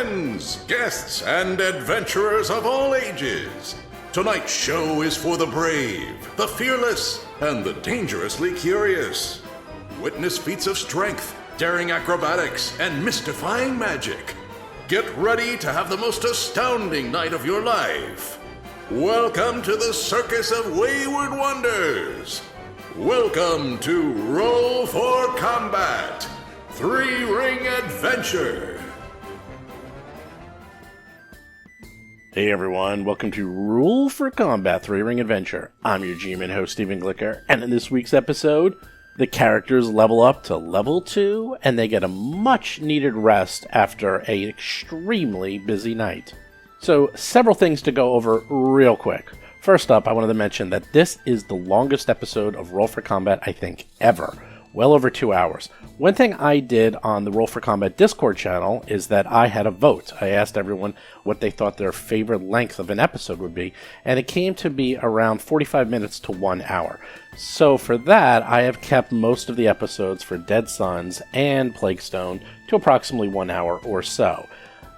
Friends, guests, and adventurers of all ages, tonight's show is for the brave, the fearless, and the dangerously curious. Witness feats of strength, daring acrobatics, and mystifying magic. Get ready to have the most astounding night of your life. Welcome to the Circus of Wayward Wonders. Welcome to Roll for Combat, 3-Ring Adventure. Hey everyone, welcome to Roll for Combat 3-Ring Adventure. I'm your GM and host, Stephen Glicker, and in this week's episode, the characters level up to level 2, and they get a much-needed rest after an extremely busy night. So, several things to go over real quick. First up, I wanted to mention that this is the longest episode of Roll for Combat, I think, ever. Well over 2 hours. One thing I did on the Roll for Combat Discord channel is that I had a vote. I asked everyone what they thought their favorite length of an episode would be, and it came to be around 45 minutes to 1 hour. So for that, I have kept most of the episodes for Dead Suns and Plaguestone to approximately 1 hour or so.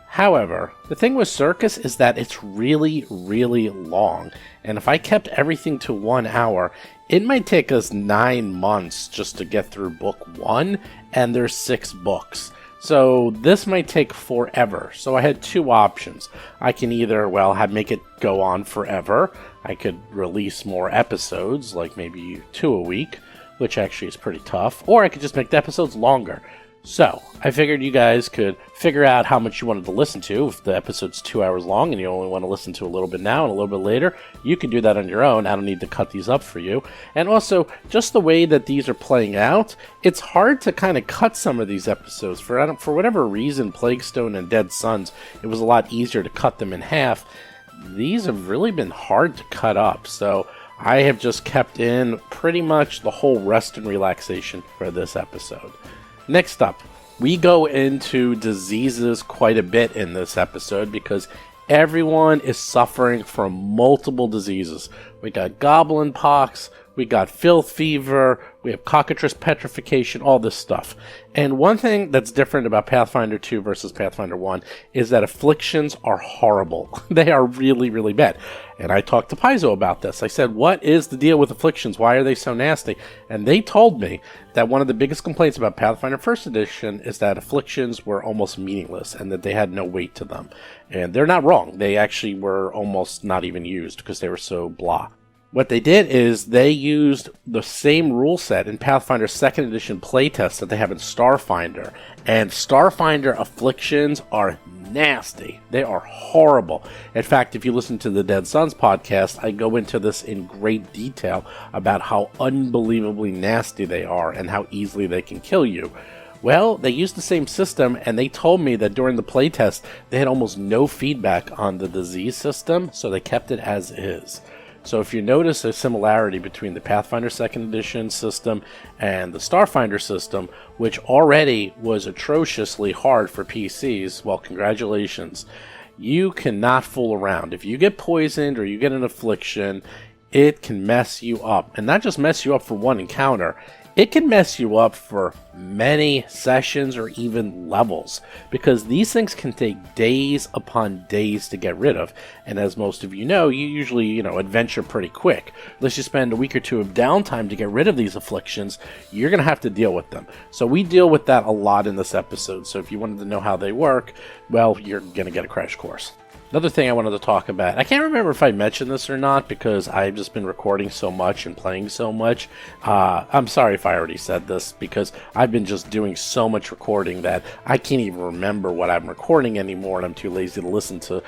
However, the thing with Circus is that it's really, really long, and if I kept everything to 1 hour, it might take us 9 months just to get through book 1, and there's 6 books. So this might take forever. So I had 2 options. I can either, make it go on forever. I could release more episodes, like maybe 2 a week, which actually is pretty tough, or I could just make the episodes longer. So, I figured you guys could figure out how much you wanted to listen to. If the episode's 2 hours long and you only want to listen to a little bit now and a little bit later, you can do that on your own. I don't need to cut these up for you. And also, just the way that these are playing out, it's hard to kind of cut some of these episodes. For whatever reason, Plaguestone and Dead Suns, it was a lot easier to cut them in half. These have really been hard to cut up, so I have just kept in pretty much the whole rest and relaxation for this episode. Next up, we go into diseases quite a bit in this episode because everyone is suffering from multiple diseases. We got goblin pox, we got filth fever, we have cockatrice petrification, all this stuff. And one thing that's different about Pathfinder 2 versus Pathfinder 1 is that afflictions are horrible. They are really, really bad. And I talked to Paizo about this. I said, what is the deal with afflictions? Why are they so nasty? And they told me that one of the biggest complaints about Pathfinder 1st Edition is that afflictions were almost meaningless and that they had no weight to them. And they're not wrong. They actually were almost not even used because they were so blah. What they did is they used the same rule set in Pathfinder 2nd Edition playtest that they have in Starfinder. And Starfinder afflictions are nasty. They are horrible. In fact, if you listen to the Dead Suns podcast, I go into this in great detail about how unbelievably nasty they are and how easily they can kill you. Well, they used the same system, and they told me that during the playtest, they had almost no feedback on the disease system, so they kept it as is. So if you notice a similarity between the Pathfinder 2nd Edition system and the Starfinder system, which already was atrociously hard for PCs, well, congratulations. You cannot fool around. If you get poisoned or you get an affliction, it can mess you up. And not just mess you up for one encounter, it can mess you up for many sessions or even levels, because these things can take days upon days to get rid of. And as most of you know, you usually, adventure pretty quick. Unless you spend a week or 2 of downtime to get rid of these afflictions, you're going to have to deal with them. So we deal with that a lot in this episode. So if you wanted to know how they work, well, you're going to get a crash course. Another thing I wanted to talk about, I can't remember if I mentioned this or not because I've just been recording so much and playing so much. I'm sorry if I already said this because I've been just doing so much recording that I can't even remember what I'm recording anymore, and I'm too lazy to listen to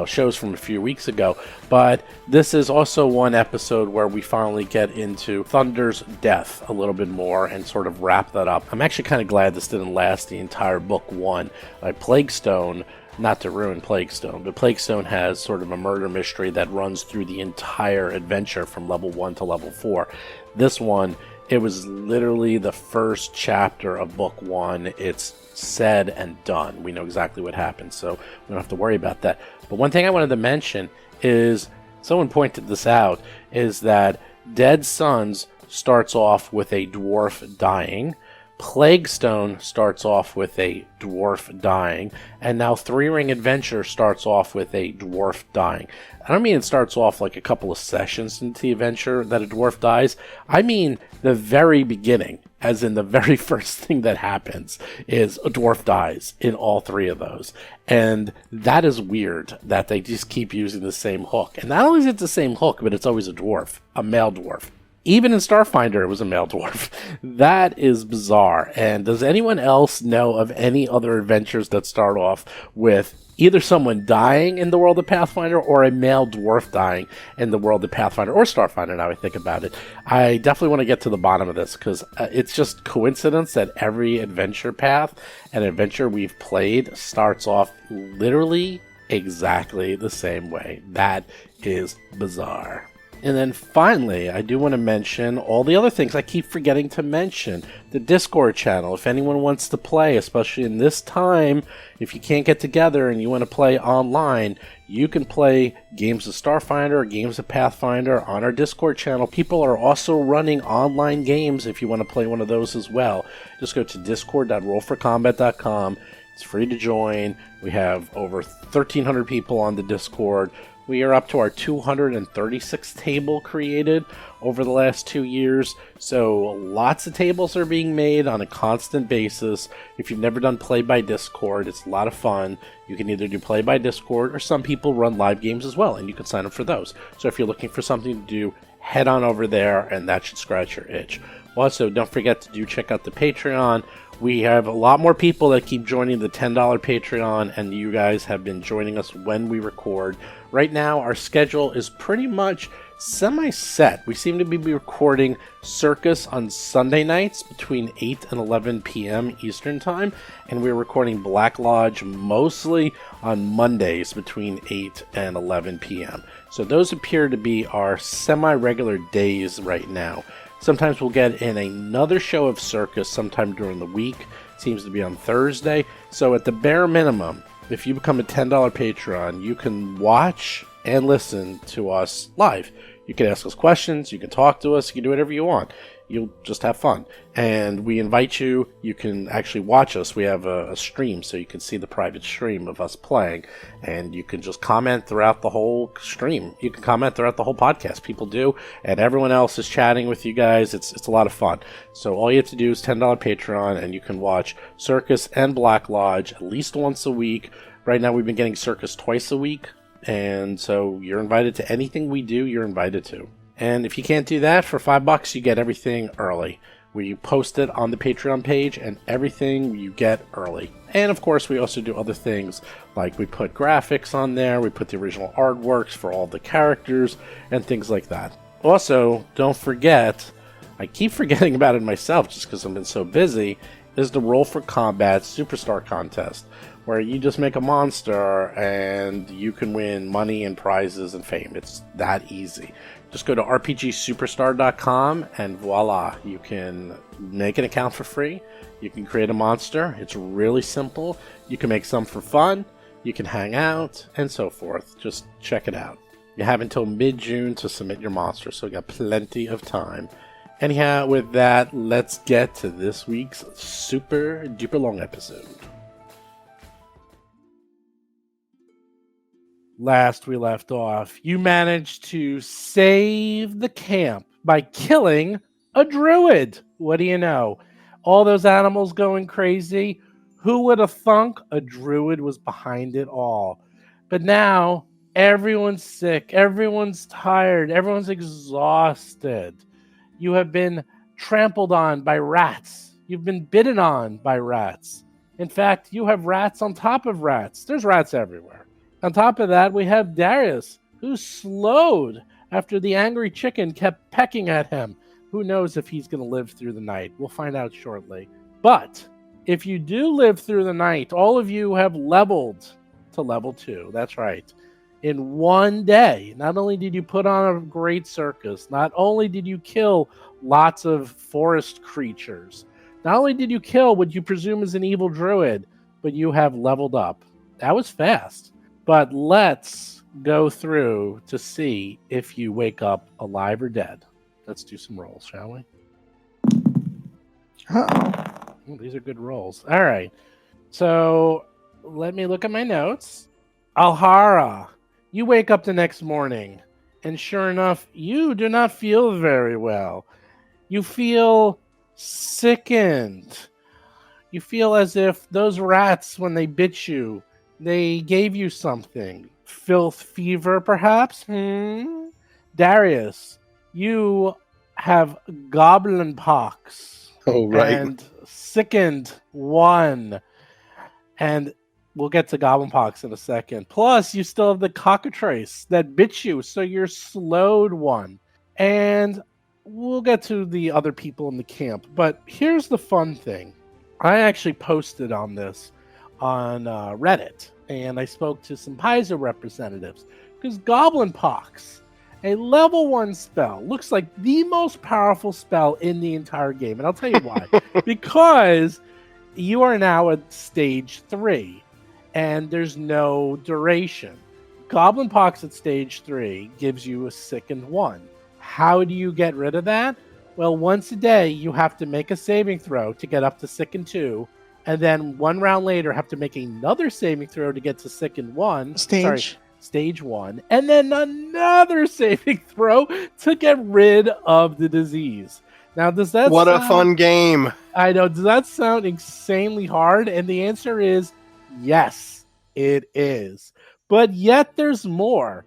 shows from a few weeks ago. But this is also one episode where we finally get into Thunder's death a little bit more and sort of wrap that up. I'm actually kind of glad this didn't last the entire book 1. Plaguestone, not to ruin Plaguestone, but Plaguestone has sort of a murder mystery that runs through the entire adventure from level 1 to level 4. This one, it was literally the first chapter of book 1. It's said and done. We know exactly what happened, so we don't have to worry about that. But one thing I wanted to mention is, someone pointed this out, is that Dead Suns starts off with a dwarf dying. Plaguestone starts off with a dwarf dying, and now Three Ring Adventure starts off with a dwarf dying. I don't mean it starts off like a couple of sessions into the adventure that a dwarf dies. I mean the very beginning, as in the very first thing that happens is a dwarf dies in all three of those. And that is weird that they just keep using the same hook. And not only is it the same hook, but it's always a dwarf, a male dwarf. Even in Starfinder, it was a male dwarf. That is bizarre. And does anyone else know of any other adventures that start off with either someone dying in the world of Pathfinder or a male dwarf dying in the world of Pathfinder or Starfinder, now I think about it? I definitely want to get to the bottom of this because it's just coincidence that every adventure path and adventure we've played starts off literally exactly the same way. That is bizarre. And then finally, I do want to mention all the other things I keep forgetting to mention. The Discord channel, if anyone wants to play, especially in this time, if you can't get together and you want to play online, you can play games of Starfinder or games of Pathfinder on our Discord channel. People are also running online games if you want to play one of those as well. Just go to discord.rollforcombat.com. It's free to join. We have over 1,300 people on the Discord. We are up to our 236th table created over the last 2 years, so lots of tables are being made on a constant basis. If you've never done Play by Discord, it's a lot of fun. You can either do Play by Discord, or some people run live games as well, and you can sign up for those. So if you're looking for something to do, head on over there, and that should scratch your itch. Also, don't forget to check out the Patreon. We have a lot more people that keep joining the $10 Patreon, and you guys have been joining us when we record. Right now, our schedule is pretty much semi-set. We seem to be recording Circus on Sunday nights between 8 and 11 p.m. Eastern Time, and we're recording Black Lodge mostly on Mondays between 8 and 11 p.m. So those appear to be our semi-regular days right now. Sometimes we'll get in another show of Circus sometime during the week. Seems to be on Thursday. So at the bare minimum, if you become a $10 Patreon, you can watch and listen to us live. You can ask us questions, you can talk to us, you can do whatever you want. You'll just have fun. And we invite you, you can actually watch us. We have a stream, so you can see the private stream of us playing. And you can just comment throughout the whole stream. You can comment throughout the whole podcast. People do. And everyone else is chatting with you guys. It's a lot of fun. So all you have to do is $10 Patreon, and you can watch Circus and Black Lodge at least once a week. Right now we've been getting Circus twice a week. And so you're invited to anything we do, you're invited to. And if you can't do that, for $5 you get everything early. We post it on the Patreon page, and everything you get early. And of course, we also do other things, like we put graphics on there, we put the original artworks for all the characters, and things like that. Also, don't forget, I keep forgetting about it myself just because I've been so busy, is the Roll for Combat Superstar Contest, where you just make a monster and you can win money and prizes and fame. It's that easy. Just go to rpgsuperstar.com and voila, you can make an account for free. You can create a monster. It's really simple. You can make some for fun. You can hang out and so forth. Just check it out. You have until mid-June to submit your monster, so you got plenty of time. Anyhow, with that, let's get to this week's super duper long episode. Last we left off, you managed to save the camp by killing a druid. What do you know? All those animals going crazy. Who would have thunk a druid was behind it all? But now everyone's sick, everyone's tired, everyone's exhausted. You have been trampled on by rats. You've been bitten on by rats. In fact, you have rats on top of rats. There's rats everywhere. On top of that, we have Darius, who slowed after the angry chicken kept pecking at him. Who knows if he's going to live through the night? We'll find out shortly. But if you do live through the night, all of you have leveled to level 2. That's right. In one day, not only did you put on a great circus, not only did you kill lots of forest creatures, not only did you kill what you presume is an evil druid, but you have leveled up. That was fast. But let's go through to see if you wake up alive or dead. Let's do some rolls, shall we? Uh-oh. Ooh, these are good rolls. All right. So let me look at my notes. Alhara, you wake up the next morning, and sure enough, you do not feel very well. You feel sickened. You feel as if those rats, when they bit you, they gave you something. Filth fever, perhaps? Darius, you have goblin pox. Oh, right. And sickened one. And we'll get to goblin pox in a second. Plus, you still have the cockatrice that bit you, so you're slowed one. And we'll get to the other people in the camp. But here's the fun thing. I actually posted on this on Reddit, and I spoke to some Paizo representatives, because Goblin Pox, a level 1 spell, looks like the most powerful spell in the entire game. And I'll tell you why. Because you are now at stage 3, and there's no duration. Goblin Pox at stage 3 gives you a sickened 1. How do you get rid of that? Well, once a day, you have to make a saving throw to get up to Sickened 2, and then one round later have to make another saving throw to get to Sickened 1. Stage 1. And then another saving throw to get rid of the disease. Now, does that What a fun game. I know. Does that sound insanely hard? And the answer is yes, it is. But yet there's more.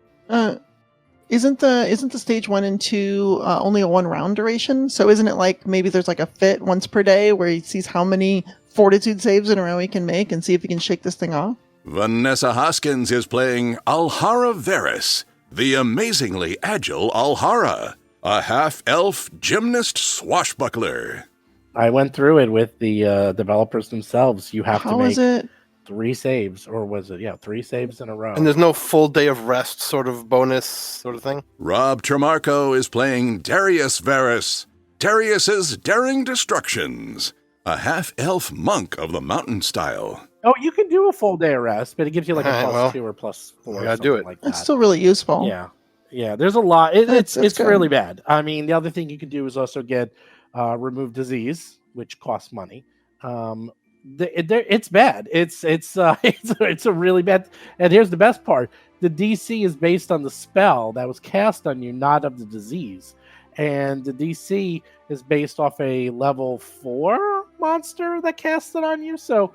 Isn't the stage 1 and 2 only a 1 round duration? So isn't it like maybe there's like a fit once per day where he sees how many fortitude saves in a row he can make and see if he can shake this thing off? Vanessa Hoskins is playing Alhara Varus, the amazingly agile Alhara, a half-elf gymnast swashbuckler. I went through it with the developers themselves. You have to How make is it? 3 saves, or was it? Yeah, 3 saves in a row. And there's no full day of rest sort of bonus sort of thing? Rob Tremarco is playing Darius Varus, Darius's Daring Destructions, a half-elf monk of the mountain style. Oh, you can do a full day of rest, but it gives you like a +2 or +4. I gotta do it. Like that. It's still really useful. Yeah. There's a lot. It's good. really bad. I mean, the other thing you can do is also get remove disease, which costs money. It's bad. It's a really bad. And here's the best part: the DC is based on the spell that was cast on you, not of the disease. And the DC is based off a level 4 monster that cast it on you. So,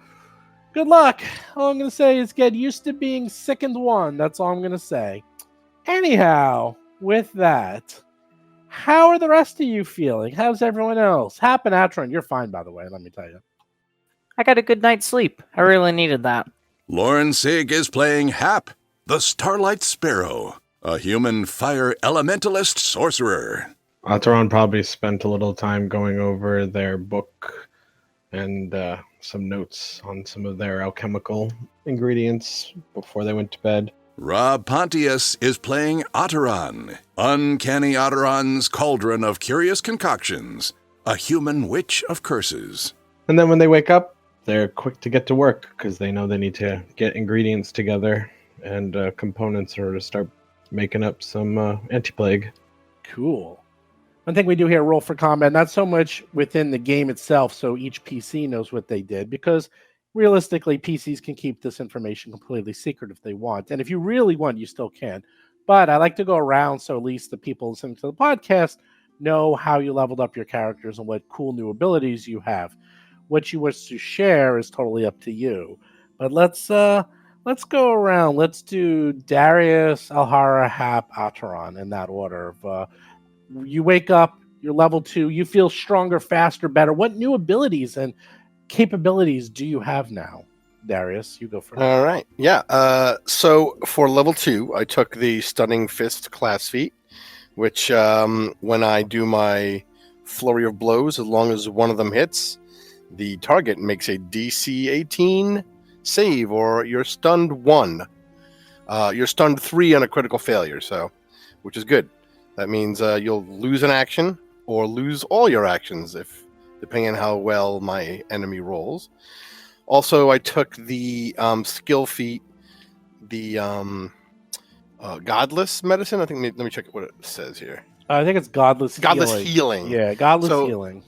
good luck. All I'm gonna say is get used to being sickened 1. That's all I'm gonna say. Anyhow, with that, how are the rest of you feeling? How's everyone else? Hap and Atron, you're fine, by the way. Let me tell you. I got a good night's sleep. I really needed that. Lauren Sig is playing Hap, the Starlight Sparrow, a human fire elementalist sorcerer. Ataran probably spent a little time going over their book and some notes on some of their alchemical ingredients before they went to bed. Rob Pontius is playing Otteron, Uncanny Otteron's Cauldron of Curious Concoctions, a human witch of curses. And then when they wake up, they're quick to get to work because they know they need to get ingredients together and components in order to start making up some anti-plague. Cool. One thing we do here, roll for combat, not so much within the game itself, so each PC knows what they did, because realistically, PCs can keep this information completely secret if they want. And if you really want, you still can. But I like to go around so at least the people listening to the podcast know how you leveled up your characters and what cool new abilities you have. What you wish to share is totally up to you. But let's go around. Let's do Darius, Alhara, Hap, Ataran in that order. You wake up, you're level 2, you feel stronger, faster, better. What new abilities and capabilities do you have now? Darius, you go first. All right. Yeah. So for level 2, I took the Stunning Fist class feat, which when I do my flurry of blows, as long as one of them hits, the target makes a DC 18 save, or you're stunned 1. You're stunned 3 on a critical failure, so which is good. That means you'll lose an action or lose all your actions, if depending on how well my enemy rolls. Also, I took the skill feat, the Godless Medicine. I think. Let me check what it says here. I think it's Godless Healing. Yeah, Godless So, Healing.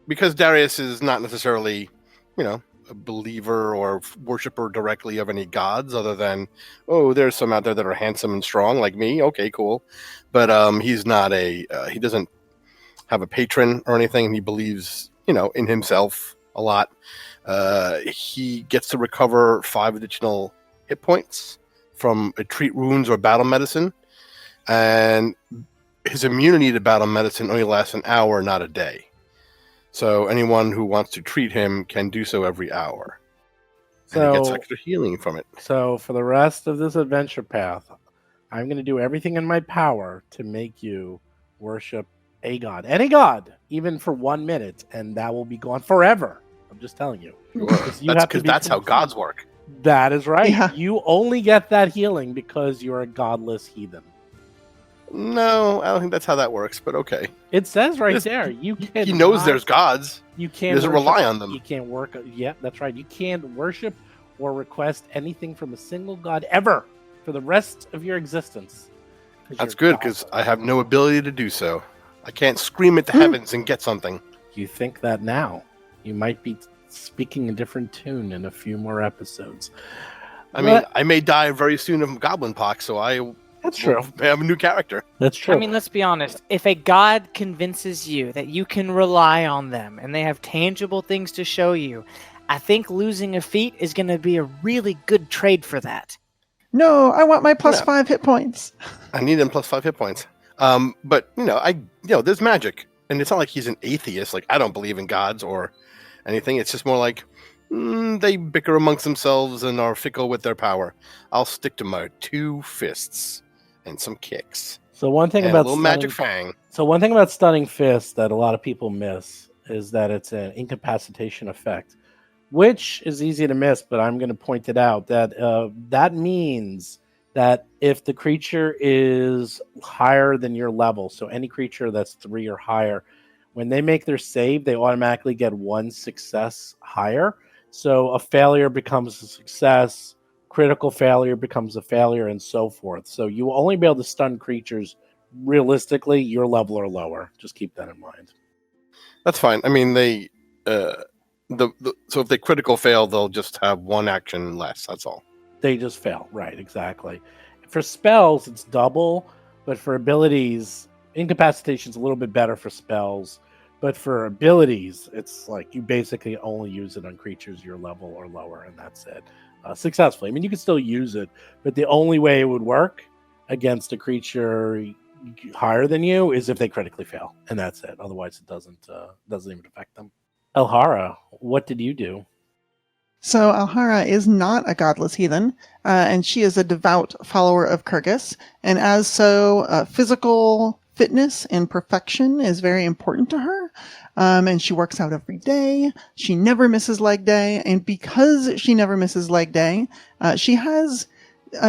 Because Darius is not necessarily a believer or worshiper directly of any gods other than, oh, there's some out there that are handsome and strong like me. Okay, cool. But he's not he doesn't have a patron or anything. And he believes, in himself a lot. He gets to recover 5 additional hit points from treat wounds or battle medicine. And his immunity to battle medicine only lasts an hour, not a day. So anyone who wants to treat him can do so every hour. And he gets extra healing from it. So for the rest of this adventure path, I'm going to do everything in my power to make you worship a god. Any god, even for 1 minute, and that will be gone forever. I'm just telling you. Because that's how gods work. That is right. Yeah. You only get that healing because you're a godless heathen. No, I don't think that's how that works, but okay. It says there. He knows there's gods. You can't. He doesn't rely on them. You can't work. Yeah, that's right. You can't worship or request anything from a single god ever for the rest of your existence. That's good, because I have no ability to do so. I can't scream at the heavens and get something. You think that now. You might be speaking a different tune in a few more episodes. I mean, I may die very soon of goblin pox, so that's true. I have a new character. That's true. I mean, let's be honest. If a god convinces you that you can rely on them and they have tangible things to show you, I think losing a feat is going to be a really good trade for that. No, I want my +5 hit points. I need him +5 hit points. But there's magic, and it's not like he's an atheist. Like, I don't believe in gods or anything. It's just more like they bicker amongst themselves and are fickle with their power. I'll stick to my 2 fists and some kicks. So one thing and about a little magic fang. So one thing about Stunning Fist that a lot of people miss is that it's an incapacitation effect, which is easy to miss, but I'm going to point it out that that means that if the creature is higher than your level, so any creature that's 3 or higher, when they make their save, they automatically get 1 success higher. So a failure becomes a success, critical failure becomes a failure, and so forth. So you will only be able to stun creatures realistically your level or lower. Just keep that in mind. That's fine. I mean, they so if they critical fail, they'll just have 1 action less. That's all. They just fail. Right, exactly. For spells, it's double, but for abilities, incapacitation's a little bit better for spells. But for abilities, it's like you basically only use it on creatures your level or lower, and that's it. Successfully. I mean, you can still use it, but the only way it would work against a creature higher than you is if they critically fail, and that's it. Otherwise, it doesn't even affect them. Elhara, what did you do? So Alhara is not a godless heathen, and she is a devout follower of Circus, and as so, physical fitness and perfection is very important to her, and she works out every day. She never misses leg day, and because she never misses leg day, she has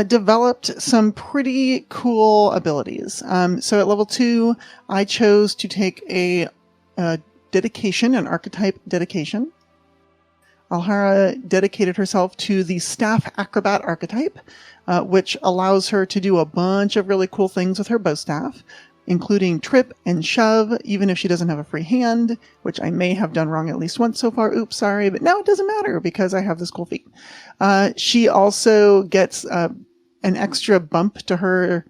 developed some pretty cool abilities. So at level 2, I chose to take a dedication, an archetype dedication. Alhara dedicated herself to the Staff Acrobat archetype, which allows her to do a bunch of really cool things with her bow staff, including trip and shove, even if she doesn't have a free hand, which I may have done wrong at least once so far. Oops, sorry. But now it doesn't matter because I have this cool feat. She also gets an extra bump to her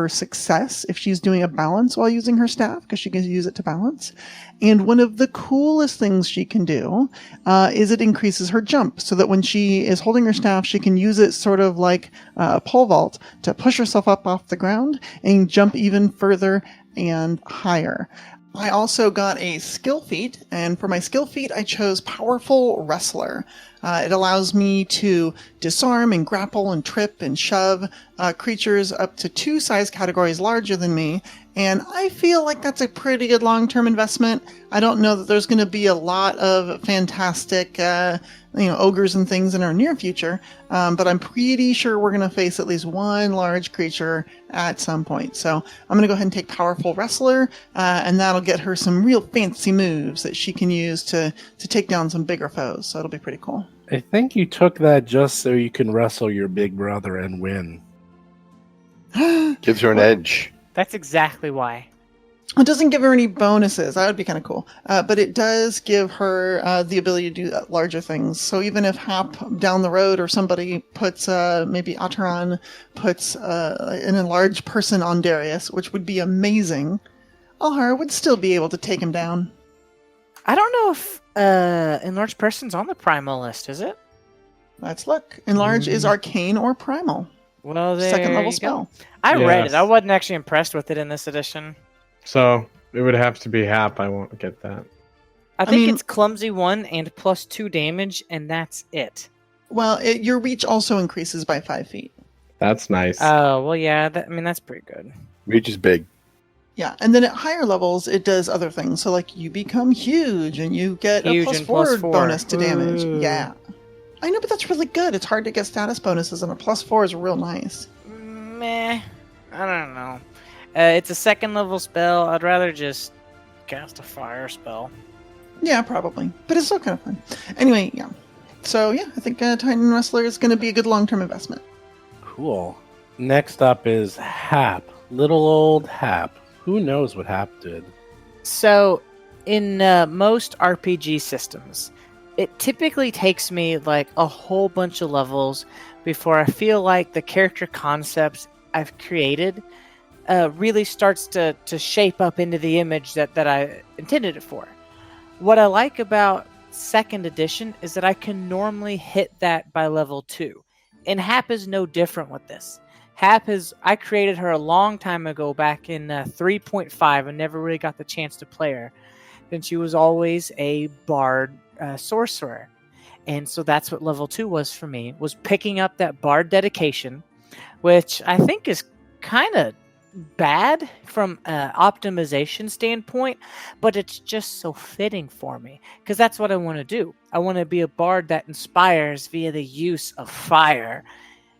success if she's doing a balance while using her staff, because she can use it to balance. And one of the coolest things she can do is it increases her jump, so that when she is holding her staff, she can use it sort of like a pole vault to push herself up off the ground and jump even further and higher. I also got a skill feat, and for my skill feat, I chose Powerful Wrestler. It allows me to disarm and grapple and trip and shove creatures up to 2 size categories larger than me, and I feel like that's a pretty good long-term investment. I don't know that there's going to be a lot of fantastic ogres and things in our near future, but I'm pretty sure we're going to face at least 1 large creature at some point. So I'm going to go ahead and take Powerful Wrestler, and that'll get her some real fancy moves that she can use to take down some bigger foes. So it'll be pretty cool. I think you took that just so you can wrestle your big brother and win. Gives her an edge. That's exactly why. It doesn't give her any bonuses. That would be kind of cool. But it does give her the ability to do larger things. So even if Hap down the road or somebody puts, maybe Ataran puts an enlarged person on Darius, which would be amazing, Alhara would still be able to take him down. I don't know if enlarged person's on the primal list, is it? Let's look. Enlarge is arcane or primal. Well, there Second level you spell. go. I read it. Yes. I wasn't actually impressed with it in this edition. So it would have to be Hap. I won't get that. I think mean- it's clumsy 1 and +2 damage, and that's it. Well, your reach also increases by 5 feet. That's nice. Oh, well, yeah. That's pretty good. Reach is big. Yeah, and then at higher levels, it does other things. So, like, you become huge, and you get Huge a and +4 +4. bonus to damage. Ooh. Yeah. I know, but that's really good. It's hard to get status bonuses, and a +4 is real nice. Meh. I don't know. It's a second level spell. I'd rather just cast a fire spell. Yeah, probably. But it's still kind of fun. Anyway, yeah. So, yeah, I think Titan Wrestler is going to be a good long-term investment. Cool. Next up is Hap. Little old Hap. Who knows what Hap did? So, in most RPG systems, it typically takes me like a whole bunch of levels before I feel like the character concepts I've created really starts to shape up into the image that I intended it for. What I like about second edition is that I can normally hit that by level 2. And Hap is no different with this. I created her a long time ago back in 3.5 and never really got the chance to play her. And she was always a bard sorcerer. And so that's what level 2 was for me, was picking up that bard dedication, which I think is kind of bad from an optimization standpoint, but it's just so fitting for me because that's what I want to do. I want to be a bard that inspires via the use of fire.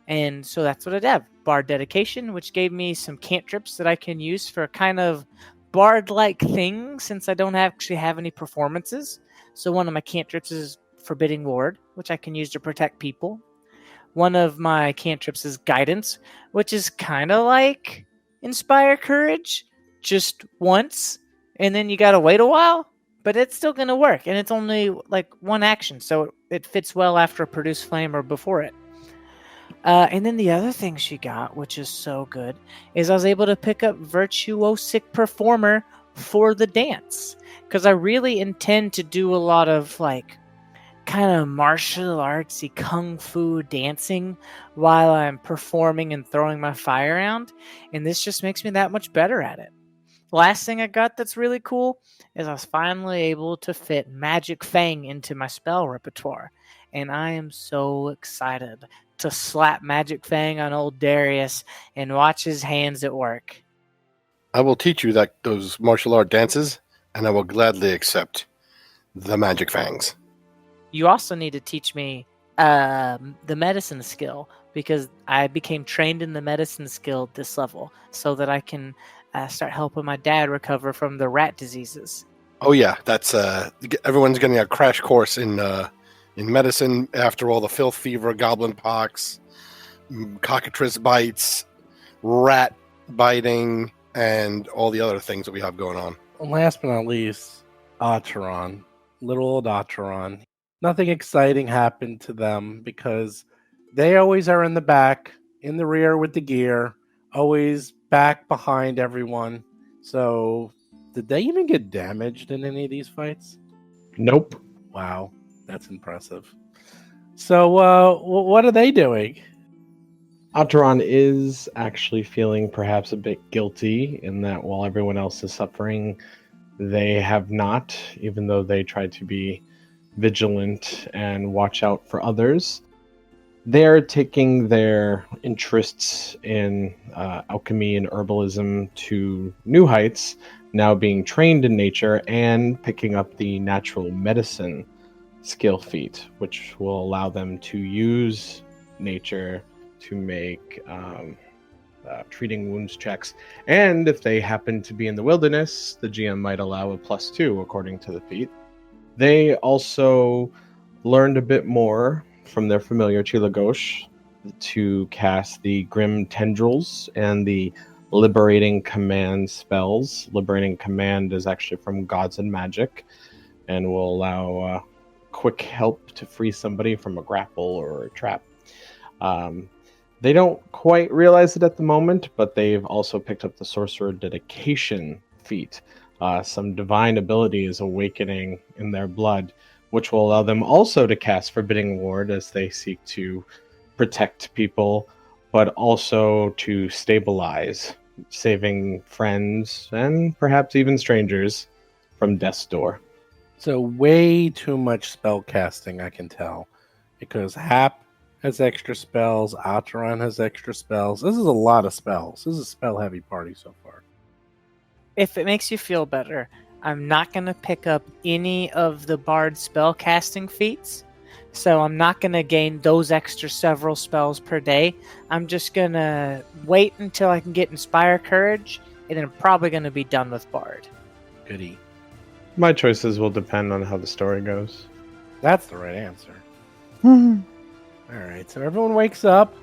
And so that's what I did. Bard dedication, which gave me some cantrips that I can use for kind of bard-like things since I don't actually have any performances. So one of my cantrips is Forbidding Ward, which I can use to protect people. One of my cantrips is Guidance, which is kind of like Inspire Courage, just once, and then you gotta wait a while, but it's still gonna work, and it's only like one action, so it fits well after Produce Flame or before it. And then the other thing she got, which is so good, is I was able to pick up Virtuosic Performer for the dance, because I really intend to do a lot of like kind of martial artsy kung fu dancing while I'm performing and throwing my fire around, and this just makes me that much better at it. Last thing I got that's really cool is I was finally able to fit Magic Fang into my spell repertoire, and I am so excited to slap Magic Fang on old Darius and watch his hands at work. I will teach you those martial art dances, and I will gladly accept the magic fangs. You also need to teach me the medicine skill, because I became trained in the medicine skill at this level so that I can start helping my dad recover from the rat diseases. Oh yeah, that's everyone's getting a crash course in medicine after all the filth fever, goblin pox, cockatrice bites, rat biting, and all the other things that we have going on. Last but not least, Ataran. Little old Ataran. Nothing exciting happened to them because they always are in the back, in the rear with the gear, always back behind everyone. So, did they even get damaged in any of these fights? Nope. Wow, that's impressive. So, what are they doing? Ataran is actually feeling perhaps a bit guilty in that while everyone else is suffering, they have not, even though they tried to be vigilant and watch out for others. They're taking their interests in alchemy and herbalism to new heights, now being trained in nature and picking up the natural medicine skill feat, which will allow them to use nature to make treating wounds checks. And if they happen to be in the wilderness, the GM might allow a +2 according to the feat. They also learned a bit more from their familiar Chilagosh to cast the Grim Tendrils and the liberating command spells. Liberating command is actually from Gods and Magic and will allow quick help to free somebody from a grapple or a trap. They don't quite realize it at the moment, but they've also picked up the Sorcerer Dedication feat. Some divine ability is awakening in their blood, which will allow them also to cast Forbidding Ward as they seek to protect people, but also to stabilize, saving friends and perhaps even strangers from death's door. So way too much spell casting, I can tell, because Hap has extra spells, Alteron has extra spells. This is a lot of spells. This is a spell-heavy party so far. If it makes you feel better, I'm not going to pick up any of the Bard spell casting feats, so I'm not going to gain those extra several spells per day. I'm just going to wait until I can get Inspire Courage, and then I'm probably going to be done with Bard. Goody. My choices will depend on how the story goes. That's the right answer. Hmm. All right, so everyone wakes up,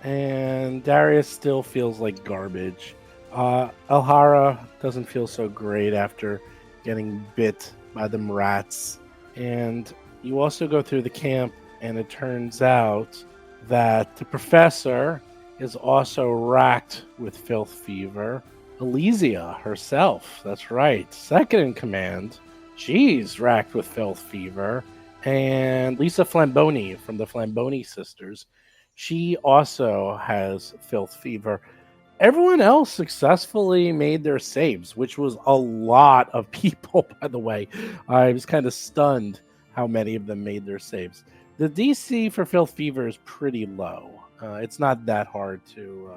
and Darius still feels like garbage. Elhara doesn't feel so great after getting bit by them rats. And you also go through the camp, and it turns out that the professor is also racked with filth fever. Elysia herself, that's right, second in command, she's racked with filth fever. And Lisa Flamboni from the Flamboni Sisters, she also has filth fever. Everyone else successfully made their saves, which was a lot of people, by the way. I was kind of stunned how many of them made their saves. The DC for filth fever is pretty low. It's not that hard to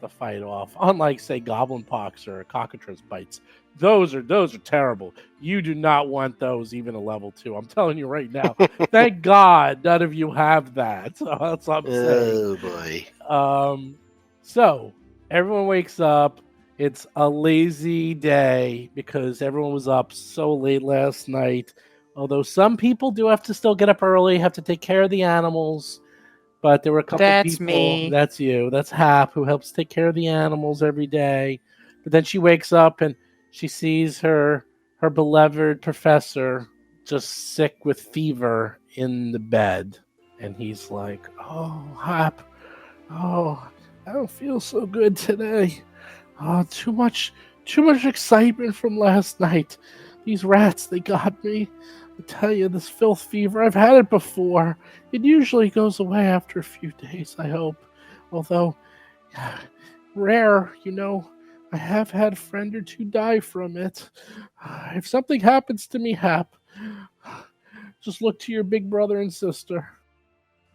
fight off. Unlike, say, goblin pox or cockatrice bites. Those are terrible. You do not want those even a level 2. I'm telling you right now. Thank God none of you have that. So that's what I'm saying. Oh boy. So everyone wakes up. It's a lazy day because everyone was up so late last night. Although some people do have to still get up early, have to take care of the animals. But there were a couple That's people. me. That's you. That's Hap, who helps take care of the animals every day. But then she wakes up and she sees her beloved professor just sick with fever in the bed. And he's like, "Oh, Hap. Oh, I don't feel so good today. Oh, too much excitement from last night. These rats, they got me. I tell you, this filth fever, I've had it before. It usually goes away after a few days, I hope. Although, rare, I have had a friend or two die from it. If something happens to me, Hap, just look to your big brother and sister."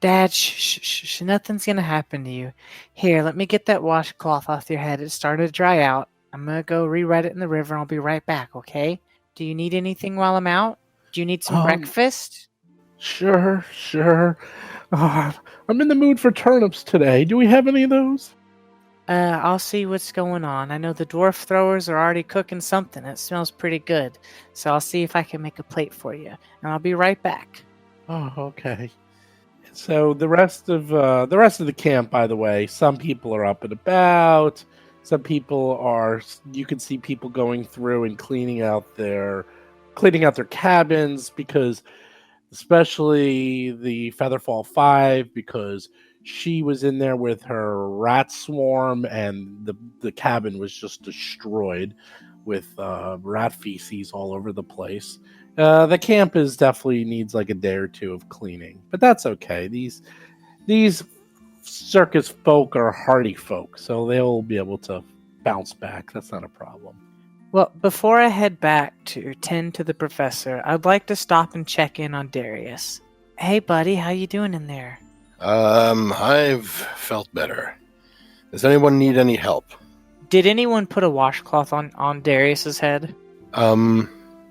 Dad, shh, nothing's going to happen to you. Here, let me get that washcloth off your head. It's starting to dry out. I'm going to go rewrite it in the river. I'll be right back, okay? Do you need anything while I'm out? Do you need some breakfast? Sure. I'm in the mood for turnips today. Do we have any of those? I'll see what's going on. I know the dwarf throwers are already cooking something. It smells pretty good. So I'll see if I can make a plate for you. And I'll be right back. Oh, okay. So the rest of the camp, by the way, some people are up and about. Some people are. You can see people going through and cleaning out their cabins, because especially the Featherfall 5, because she was in there with her rat swarm and the cabin was just destroyed with rat feces all over the place. The camp definitely needs like a day or two of cleaning, but that's okay. These circus folk are hardy folk, so they'll be able to bounce back. That's not a problem. Well, before I head back to tend to the professor, I'd like to stop and check in on Darius. Hey, buddy, how you doing in there? I've felt better. Does anyone need any help? Did anyone put a washcloth on Darius's head?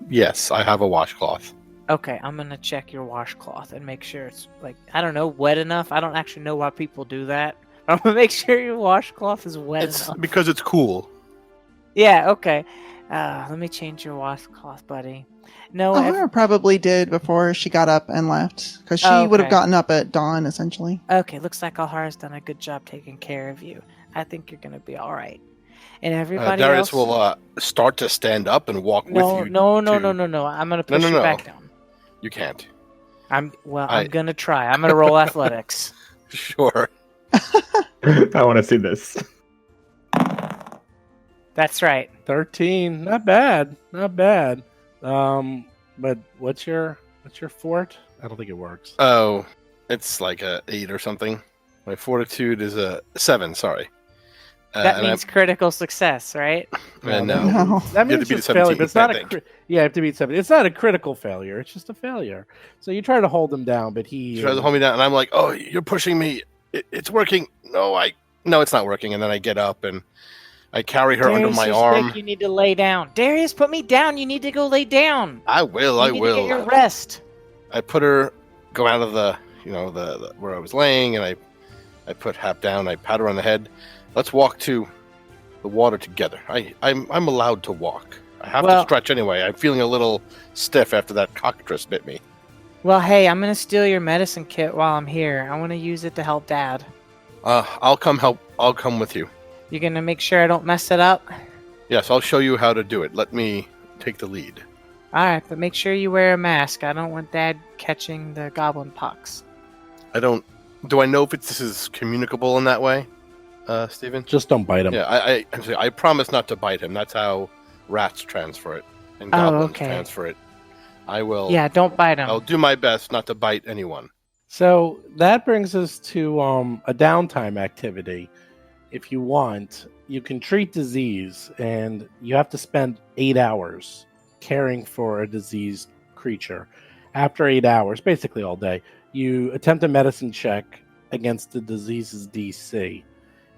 Yes, I have a washcloth. Okay, I'm gonna check your washcloth and make sure it's, wet enough. I don't actually know why people do that. I'm gonna make sure your washcloth is wet It's enough. because it's cool. Yeah, okay. Let me change your washcloth, buddy. No, Elhara probably did before she got up and left, because she would have gotten up at dawn, essentially. Okay, looks like Elhara's done a good job taking care of you. I think you're gonna be all right. and everybody Darius else. will start to stand up and walk with you. No. to- I'm gonna push you back down. You can't. I'm gonna try. I'm gonna roll athletics. Sure. I want to see this. That's right. 13. Not bad. Not bad. But what's your fort? I don't think it works. Oh, it's like a 8 or something. My fortitude is a 7. Sorry. That means critical success, right? No. No. That You have means to beat it's a failure, but it's 17, not I a think. you have to beat 7. It's not a critical failure. It's just a failure. So you try to hold him down, but he Tries to hold me down, and I'm like, "Oh, you're pushing me. It's working." No, it's not working. And then I get up and I carry her under Darius, my you're arm. sick. You need to lay down. Darius, put me down. You need to go lay down. I will. You I need will. to get your rest. I put her go out of the the where I was laying, and I put Hap down. I pat her on the head. Let's walk to the water together. I'm allowed to walk. I have to stretch anyway. I'm feeling a little stiff after that cockatrice bit me. Well, hey, I'm gonna steal your medicine kit while I'm here. I want to use it to help Dad. I'll come help. I'll come with you. You gonna make sure I don't mess it up? Yes, I'll show you how to do it. Let me take the lead. All right, but make sure you wear a mask. I don't want Dad catching the goblin pox. I don't. Do I know if this is communicable in that way, Stephen? just don't bite him. Yeah, I promise not to bite him. That's how rats transfer it and goblins okay. transfer it. I will. Yeah, don't bite him. I'll do my best not to bite anyone. So that brings us to a downtime activity. If you want, you can treat disease, and you have to spend 8 hours caring for a diseased creature. After 8 hours, basically all day, you attempt a medicine check against the disease's DC.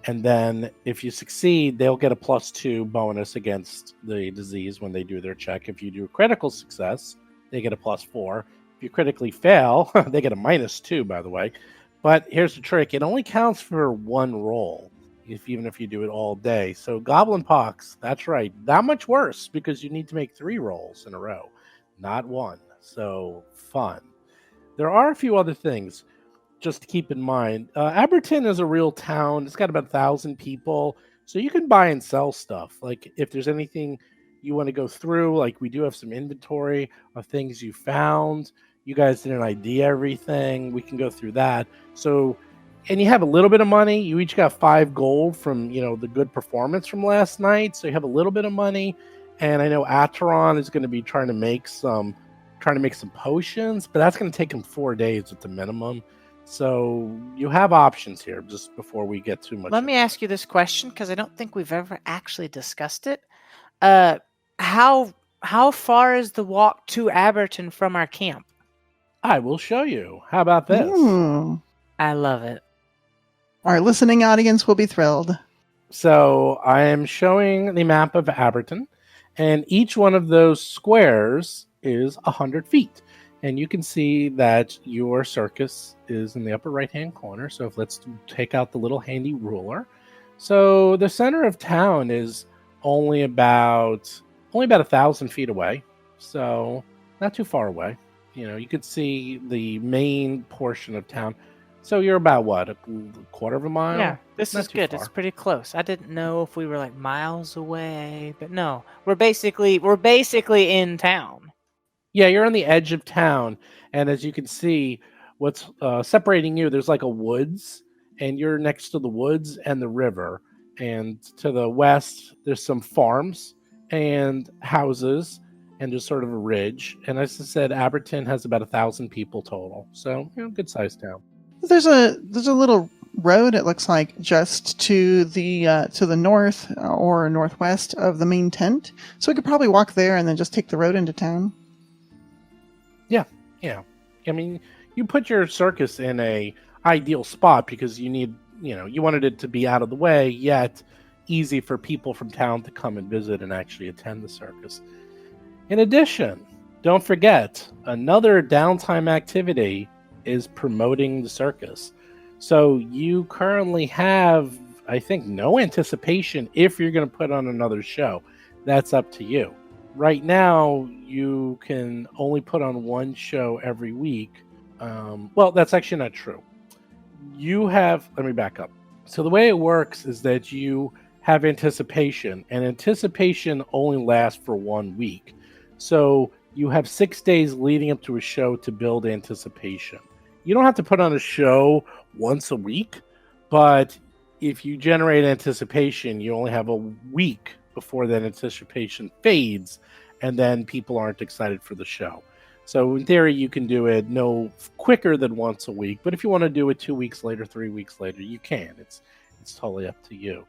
And then if you succeed, they'll get a +2 bonus against the disease when they do their check. If you do a critical success, they get a +4. If you critically fail, they get a -2, by the way. But here's the trick. It only counts for one roll, even if you do it all day. So Goblin Pox, that's right. Not much worse, because you need to make 3 rolls in a row, not 1. So fun. There are a few other things just to keep in mind. Aberton is a real town. It's got about 1,000 people. So you can buy and sell stuff. Like if there's anything you want to go through, like we do have some inventory of things you found. You guys didn't ID everything. We can go through that. So, and you have a little bit of money. You each got 5 gold from, the good performance from last night. So you have a little bit of money. And I know Ateron is going to be trying to make some potions, but that's going to take him 4 days at the minimum. So you have options here just before we get too much. Let me ask you this question, because I don't think we've ever actually discussed it. How far is the walk to Aberton from our camp? I will show you. How about this? Ooh. I love it. Our listening audience will be thrilled. So I am showing the map of Aberton, and each one of those squares is 100 feet. And you can see that your circus is in the upper right-hand corner. So let's take out the little handy ruler. So the center of town is only about 1,000 feet away. So not too far away. You could see the main portion of town. So you're about what, a quarter of a mile? Yeah, this Not is too good. far. It's pretty close. I didn't know if we were like miles away, but no, we're basically in town. Yeah, you're on the edge of town, and as you can see, what's separating you, there's like a woods, and you're next to the woods and the river. And to the west, there's some farms and houses, and there's sort of a ridge. And as I said, Aberton has about 1,000 people total, so good sized town. There's a little road, it looks like, just to the north or northwest of the main tent. So we could probably walk there and then just take the road into town. Yeah. I mean, you put your circus in a ideal spot because you need, you wanted it to be out of the way, yet easy for people from town to come and visit and actually attend the circus. In addition, don't forget, another downtime activity is promoting the circus. So you currently have, I think, no anticipation if you're going to put on another show. That's up to you. Right now, you can only put on one show every week. Well, that's actually not true. Let me back up. So the way it works is that you have anticipation, and anticipation only lasts for 1 week. So you have 6 days leading up to a show to build anticipation. You don't have to put on a show once a week, but if you generate anticipation, you only have a week before that anticipation fades, and then people aren't excited for the show. So in theory, you can do it no quicker than once a week, but if you want to do it 2 weeks later, 3 weeks later, you can. It's totally up to you.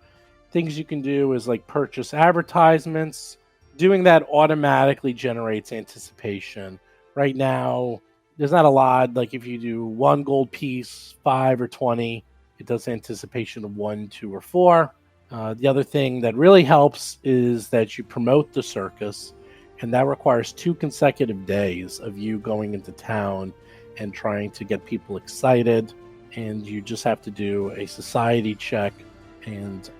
Things you can do is like purchase advertisements. Doing that automatically generates anticipation. Right now, there's not a lot. Like if you do 1 gold piece, 5 or 20, it does anticipation of 1, 2, or 4. The other thing that really helps is that you promote the circus, and that requires 2 consecutive days of you going into town and trying to get people excited. And you just have to do a society check, and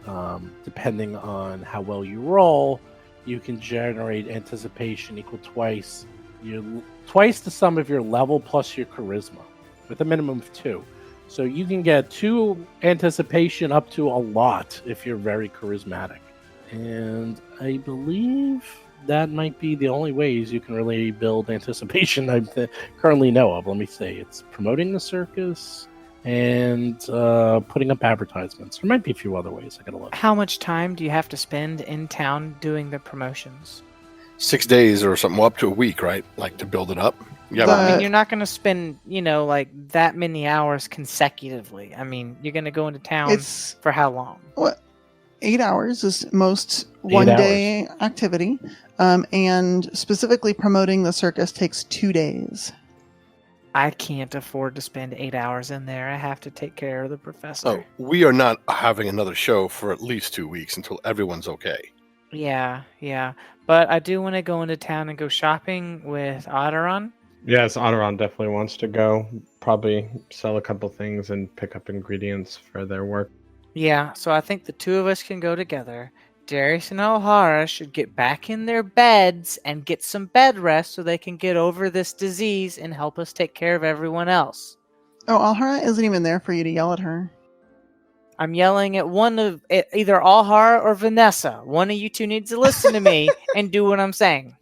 depending on how well you roll, you can generate anticipation equal twice the sum of your level plus your charisma, with a minimum of 2. So you can get 2 anticipation up to a lot if you're very charismatic. And I believe that might be the only ways you can really build anticipation I currently know of. Let me say, it's promoting the circus and putting up advertisements. There might be a few other ways. I gotta look. How much time do you have to spend in town doing the promotions? 6 days or something, up to a week, right? Like to build it up. Yeah, I mean, you're not going to spend, like that many hours consecutively. I mean, you're going to go into town for how long? What? 8 hours is most one-day activity, and specifically promoting the circus takes 2 days. I can't afford to spend 8 hours in there. I have to take care of the professor. Oh, we are not having another show for at least 2 weeks until everyone's okay. Yeah. But I do want to go into town and go shopping with Otteron. Yes, Otteron definitely wants to go. Probably sell a couple things and pick up ingredients for their work. Yeah, so I think the 2 of us can go together. Darius and Alhara should get back in their beds and get some bed rest so they can get over this disease and help us take care of everyone else. Oh, Alhara isn't even there for you to yell at her. I'm yelling at either Alhara or Vanessa. One of you 2 needs to listen to me and do what I'm saying.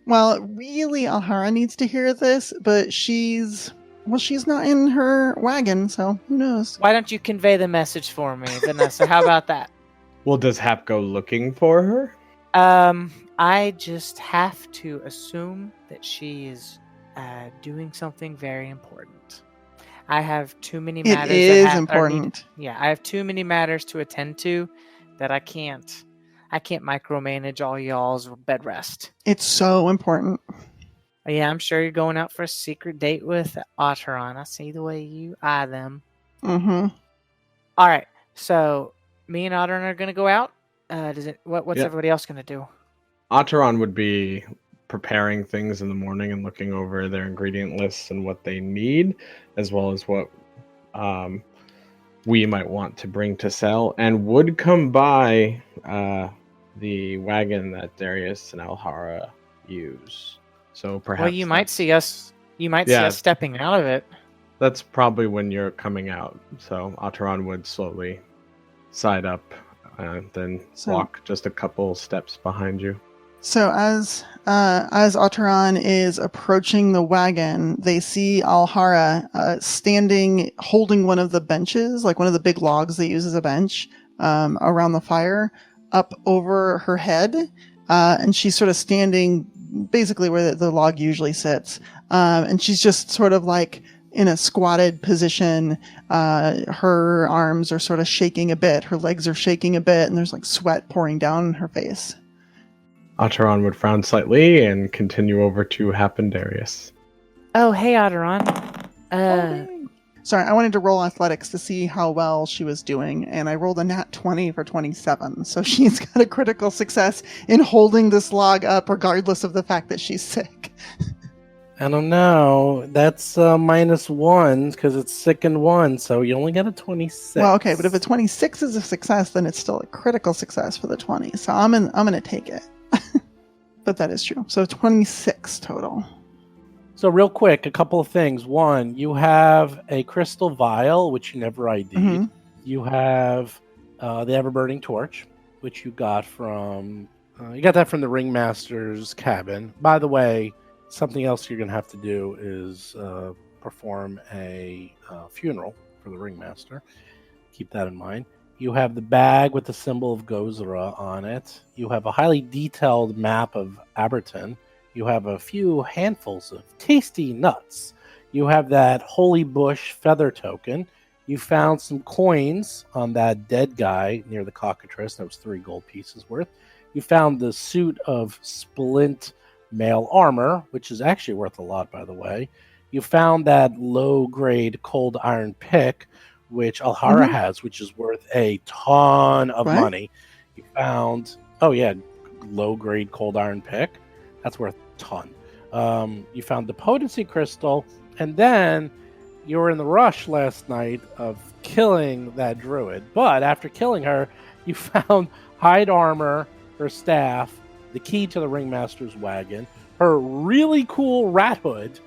Well, really, Alhara needs to hear this, but she's not in her wagon, so who knows? Why don't you convey the message for me, Vanessa? How about that? Well, does Hap go looking for her? I just have to assume that she is doing something very important. I have too many matters. It is important. I have too many matters to attend to that I can't micromanage all y'all's bed rest. It's so important. Yeah, I'm sure you're going out for a secret date with Otteron. I see the way you eye them. Mm-hmm. All right, so me and Otteron are going to go out. What's everybody else going to do? Otteron would be preparing things in the morning and looking over their ingredient lists and what they need, as well as what we might want to bring to sell, and would come by the wagon that Darius and Alhara use. So perhaps you might see us. You might see us stepping out of it. That's probably when you're coming out. So Otteron would slowly side up and then walk just a couple steps behind you. So as Otteron is approaching the wagon, they see Alhara standing, holding one of the benches, like one of the big logs they use as a bench, around the fire, up over her head, and she's sort of standing basically where the log usually sits, and she's just sort of like in a squatted position. Her arms are sort of shaking a bit, her legs are shaking a bit, and there's like sweat pouring down her face. Otteron would frown slightly and continue over to Hap and Darius. Oh, hey, Otteron. Sorry, I wanted to roll athletics to see how well she was doing, and I rolled a nat 20 for 27, so she's got a critical success in holding this log up regardless of the fact that she's sick. I don't know. That's -1 because it's sick and 1, so you only get a 26. Well, okay, but if a 26 is a success, then it's still a critical success for the 20, so I'm gonna take it. But that is true. So 26 total. So real quick, a couple of things. One, you have a crystal vial, which you never ID'd. Mm-hmm. You have the ever-burning torch, which you got from the ringmaster's cabin. By the way, something else you're going to have to do is perform a funeral for the ringmaster. Keep that in mind. You have the bag with the symbol of Gozera on it. You have a highly detailed map of Aberton. You have a few handfuls of tasty nuts. You have that holy bush feather token. You found some coins on that dead guy near the cockatrice. That was 3 gold pieces worth. You found the suit of splint mail armor, which is actually worth a lot, by the way. You found that low-grade cold iron pick, which Alhara has, which is worth a ton of money. You found, low-grade cold iron pick. That's worth a ton. You found the potency crystal, and then you were in the rush last night of killing that druid. But after killing her, you found hide armor, her staff, the key to the ringmaster's wagon, her really cool rat hood,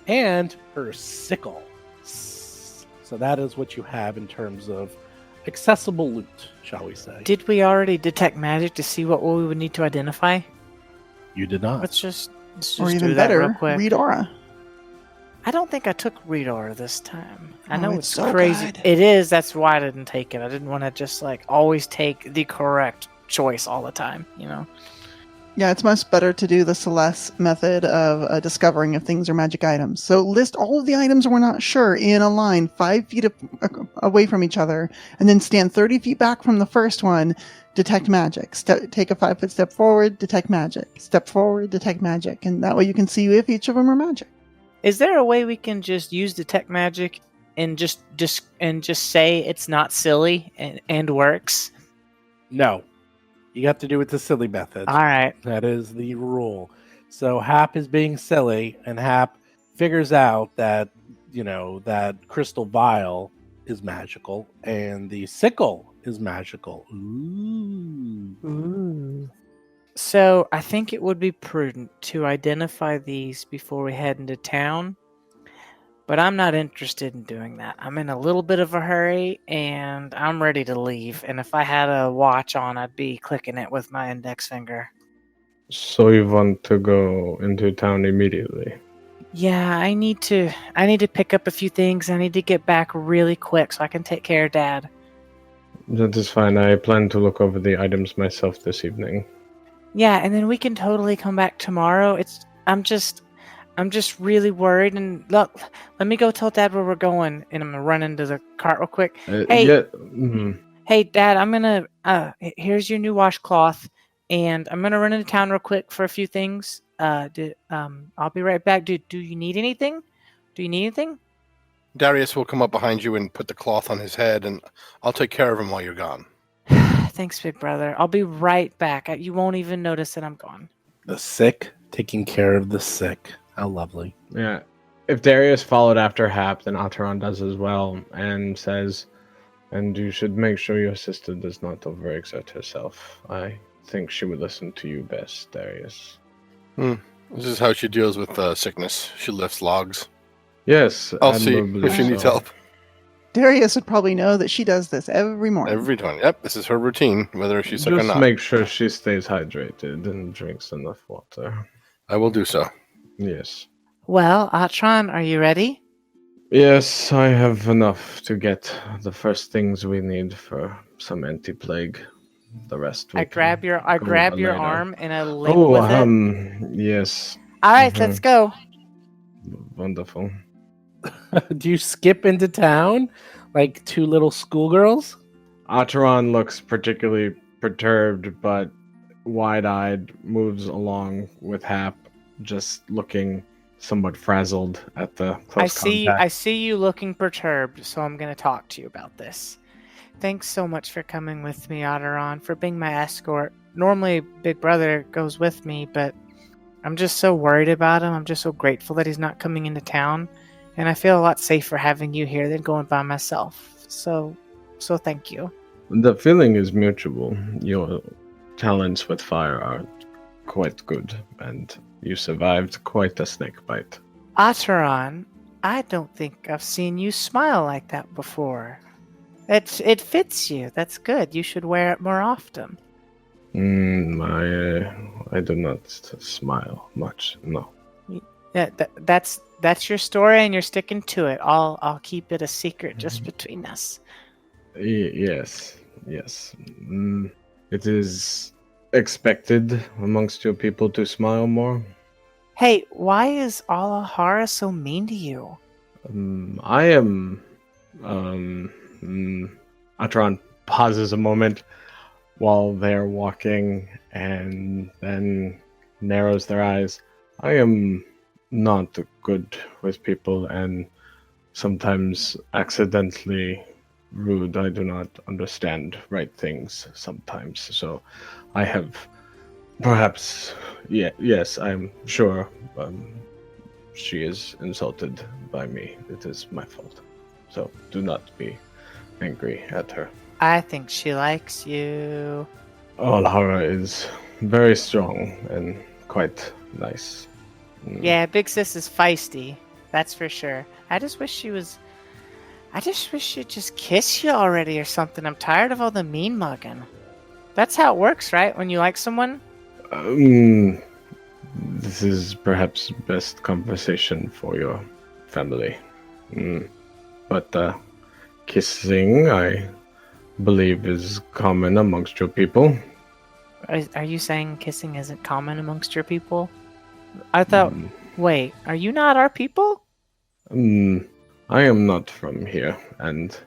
and her sickle. So that is what you have in terms of accessible loot, shall we say. Did we already detect magic to see what we would need to identify? You did not. Let's just Or do even that better, real quick. read aura. I don't think I took read aura this time. I know it's so crazy. good. It is. That's why I didn't take it. I didn't want to just always take the correct choice all the time, Yeah, it's much better to do the Celeste method of discovering if things are magic items. So list all of the items we're not sure in a line 5 feet away from each other, and then stand 30 feet back from the first one, detect magic. Take a 5-foot step forward, detect magic. Step forward, detect magic. And that way you can see if each of them are magic. Is there a way we can just use detect magic and just say it's not silly and works? No. You have to do it the silly method. All right. That is the rule. So Hap is being silly, and Hap figures out that, that crystal vial is magical, and the sickle is magical. Ooh. So I think it would be prudent to identify these before we head into town. But I'm not interested in doing that. I'm in a little bit of a hurry, and I'm ready to leave. And if I had a watch on, I'd be clicking it with my index finger. So you want to go into town immediately? Yeah, I need to pick up a few things. I need to get back really quick so I can take care of Dad. That is fine. I plan to look over the items myself this evening. Yeah, and then we can totally come back tomorrow. I'm just really worried. And look, let me go tell Dad where we're going. And I'm gonna run into the cart real quick. Hey, hey, Dad, I'm gonna. Here's your new washcloth, and I'm gonna run into town real quick for a few things. I'll be right back. Do you need anything? Do you need anything? Darius will come up behind you and put the cloth on his head, and I'll take care of him while you're gone. Thanks, big brother. I'll be right back. You won't even notice that I'm gone. The sick taking care of the sick. How lovely. Yeah. If Darius followed after Hap, then Ataran does as well, and says, and you should make sure your sister does not overexert herself. I think she would listen to you best, Darius. This is how she deals with sickness. She lifts logs. Yes. I'll see if she needs help. Darius would probably know that she does this every morning. Every time. Yep, this is her routine, whether she's sick or Just not. make sure she stays hydrated and drinks enough water. I will do so. Yes. Well, Atron, are you ready? Yes, I have enough to get the first things we need for some anti-plague. The rest I grab your arm and I link Oh, with it. yes. All right, let's go. Wonderful. Do you skip into town like 2 little schoolgirls? Ataran looks particularly perturbed, but wide-eyed, moves along with Hap, just looking somewhat frazzled at the close contact. I see you looking perturbed, so I'm going to talk to you about this. Thanks so much for coming with me, Ataran, for being my escort. Normally, Big Brother goes with me, but I'm just so worried about him. I'm just so grateful that he's not coming into town. And I feel a lot safer having you here than going by myself. So thank you. The feeling is mutual. Your talents with fire are quite good, and you survived quite a snake bite. Ataran, I don't think I've seen you smile like that before. It fits you. That's good. You should wear it more often. I do not smile much. No. Yeah, that's your story, and you're sticking to it. I'll keep it a secret just between us. Yes. Yes. It is expected amongst your people to smile more. Hey, why is Alahara so mean to you? I am. Atron pauses a moment while they're walking and then narrows their eyes. I am not good with people and sometimes accidentally rude. I do not understand right things sometimes. So I have perhaps, yes, I'm sure she is insulted by me. It is my fault. So do not be angry at her. I think she likes you. Alhara is very strong and quite nice. Yeah, Big Sis is feisty. That's for sure. I just wish she'd just kiss you already or something. I'm tired of all the mean mugging. That's how it works, right? When you like someone? This is perhaps best conversation for your family. But kissing, I believe, is common amongst your people. Are you saying kissing isn't common amongst your people? I thought... Wait, are you not our people? I am not from here, and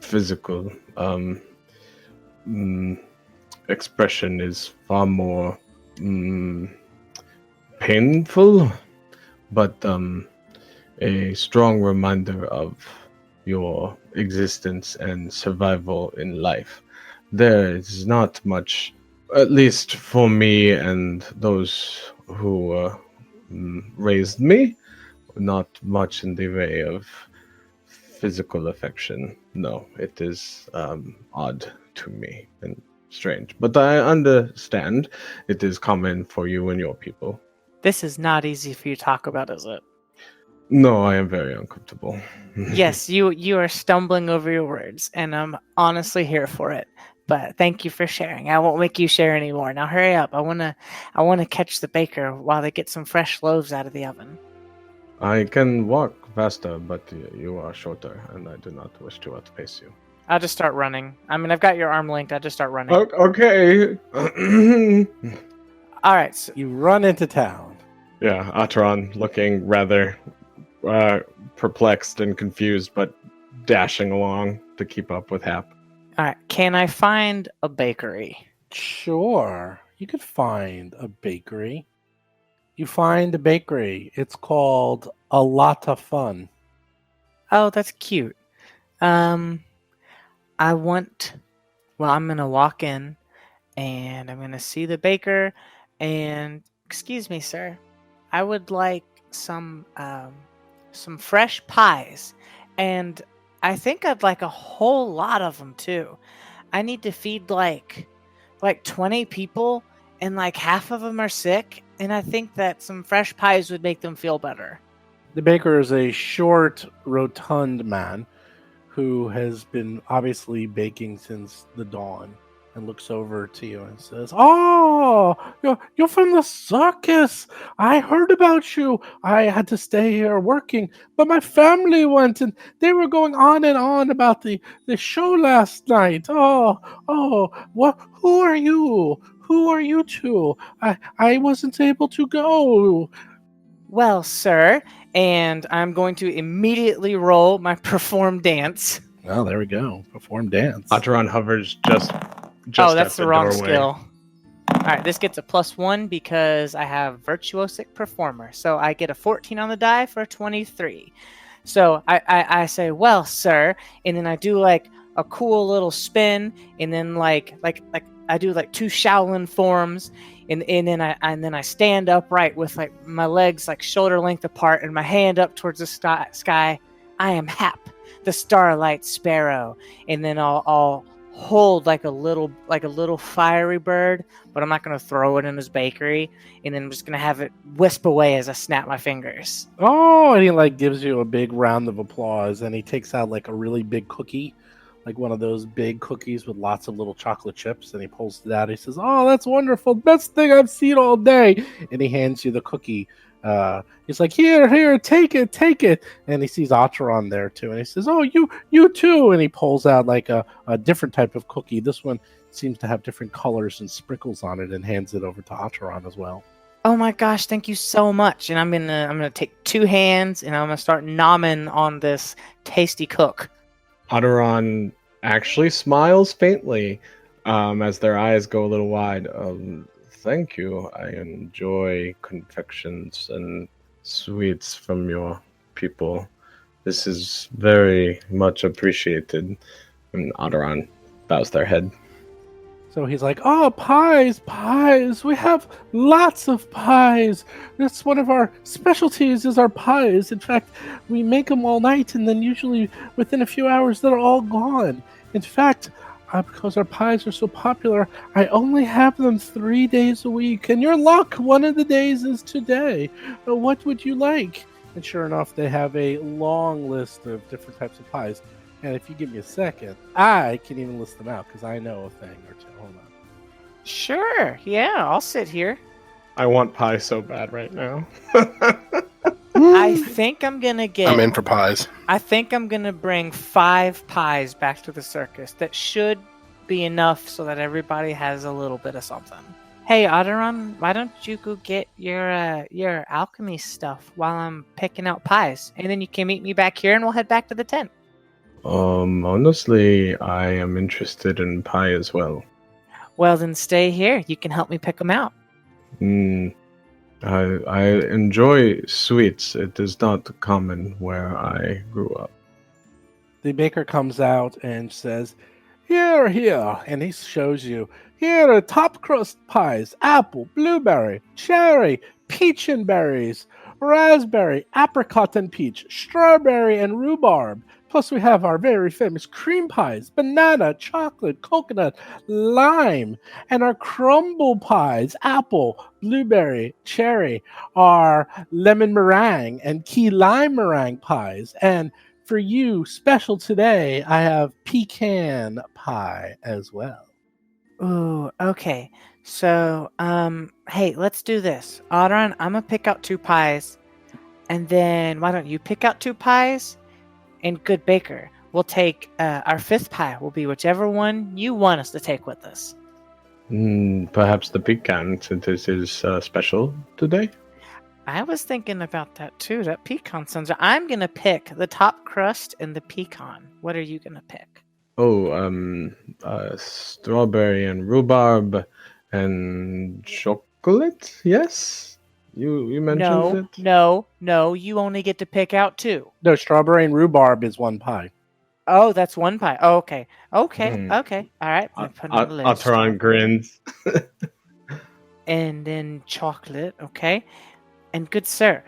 physical expression is far more painful, but a strong reminder of your existence and survival in life. There is not much, at least for me and those who raised me, not much in the way of physical affection. No, it is odd to me and strange. But I understand it is common for you and your people. This is not easy for you to talk about, is it? No, I am very uncomfortable. Yes, you are stumbling over your words, and I'm honestly here for it. But thank you for sharing. I won't make you share anymore. Now hurry up. I wanna catch the baker while they get some fresh loaves out of the oven. I can walk faster, but you are shorter, and I do not wish to outpace you. I'll just start running. I mean, I've got your arm linked. I'll just start running. Okay. All right. So, You run into town. Yeah, Atron looking rather perplexed and confused, but dashing along to keep up with Hap. all right. Can I find a bakery? Sure, you could find a bakery. You find a bakery. It's called A Lot of Fun. Oh, that's cute. I'm gonna walk in and I'm gonna see the baker and excuse me, sir. I would like some fresh pies, and I think I'd like a whole lot of them too. I need to feed like 20 people, and like half of them are sick, and I think that some fresh pies would make them feel better. The baker is a short, rotund man who has been obviously baking since the dawn and looks over to you and says, "Oh, you're from the circus. I heard about you. I had to stay here working, but my family went and they were going on and on about the show last night. What? Who are you? Who are you two? I wasn't able to go." Well, sir, and I'm going to immediately roll my perform dance. Well, there we go. Perform dance. Atron hovers just oh, that's at the wrong doorway. skill. All right, this gets a +1 because I have Virtuosic Performer. So I get a 14 on the die for a 23. So I say, well, sir, and then I do like a cool little spin, and then like I do like 2 Shaolin forms, and then I stand upright with like my legs like shoulder length apart and my hand up towards the sky. I am Hap, the Starlight Sparrow, and then I'll hold like a little fiery bird, but I'm not gonna throw it in his bakery, and then I'm just gonna have it wisp away as I snap my fingers. Oh, and he like gives you a big round of applause, and he takes out like a really big cookie, like one of those big cookies with lots of little chocolate chips, and he pulls it out. He says, "Oh, that's wonderful! Best thing I've seen all day!" And he hands you the cookie. He's like, "Here, take it!" And he sees Otteron there too, and he says, "Oh, you too!" And he pulls out like a different type of cookie. This one seems to have different colors and sprinkles on it, and hands it over to Otteron as well. Oh my gosh, thank you so much. And I'm gonna take 2 hands and I'm gonna start nomming on this tasty cook. Otteron actually smiles faintly as their eyes go a little wide. Thank you. I enjoy confections and sweets from your people. This is very much appreciated. And Otteron bows their head. So he's like, "Oh, pies! We have lots of pies. That's one of our specialties is our pies. In fact, we make them all night, and then usually within a few hours, they're all gone. In fact, because our pies are so popular, I only have them 3 days a week. And your luck, one of the days is today. What would you like?" And sure enough, they have a long list of different types of pies. And if you give me a second, I can even list them out because I know a thing or two. Hold on. Sure, yeah, I'll sit here. I want pie so bad right now. I think I'm gonna get. I'm in for pies. I think I'm gonna bring 5 pies back to the circus. That should be enough so that everybody has a little bit of something. Hey, Otteron, why don't you go get your alchemy stuff while I'm picking out pies, and then you can meet me back here, and we'll head back to the tent. Honestly, I am interested in pie as well. Well, then stay here. You can help me pick them out. I enjoy sweets. It is not common where I grew up. The baker comes out and says, Here, and he shows you, here are top crust pies, apple, blueberry, cherry, peach and berries, raspberry, apricot and peach, strawberry and rhubarb. Plus we have our very famous cream pies, banana, chocolate, coconut, lime, and our crumble pies, apple, blueberry, cherry, our lemon meringue and key lime meringue pies. And for you, special today, I have pecan pie as well. Ooh, okay. So, hey, let's do this. Otteron, I'm gonna pick out 2 pies, and then why don't you pick out 2 pies? And good baker, we'll take our 5th pie. Will be whichever one you want us to take with us. Perhaps the pecan, since this is special today. I was thinking about that too. That pecan sounds. I'm gonna pick the top crust and the pecan. What are you gonna pick? Strawberry and rhubarb and chocolate. Yes. You mentioned it? No, you only get to pick out 2. No, strawberry and rhubarb is 1 pie. Oh, that's 1 pie. Oh, okay. All right. Otteron grins. And then chocolate, okay. And good sir,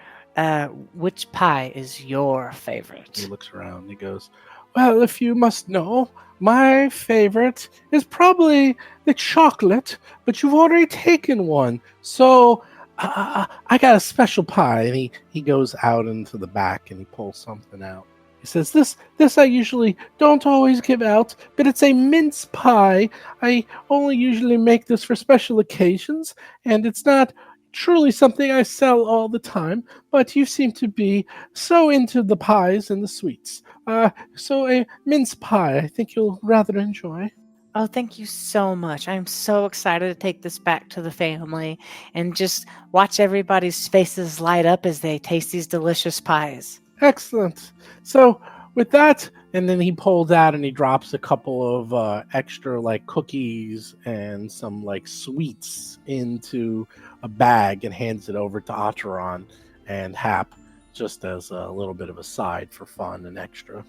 which pie is your favorite? He looks around. He goes, Well, if you must know, my favorite is probably the chocolate, but you've already taken one. So I got a special pie. And he goes out into the back and he pulls something out. He says, this I usually don't always give out, but it's a mince pie. I only usually make this for special occasions, and it's not truly something I sell all the time, but you seem to be so into the pies and the sweets. So a mince pie I think you'll rather enjoy. Oh, thank you so much. I'm so excited to take this back to the family and just watch everybody's faces light up as they taste these delicious pies. Excellent. So with that, and then he pulls out and he drops a couple of extra like cookies and some like sweets into a bag and hands it over to Otteron and Hap just as a little bit of a side for fun and extra.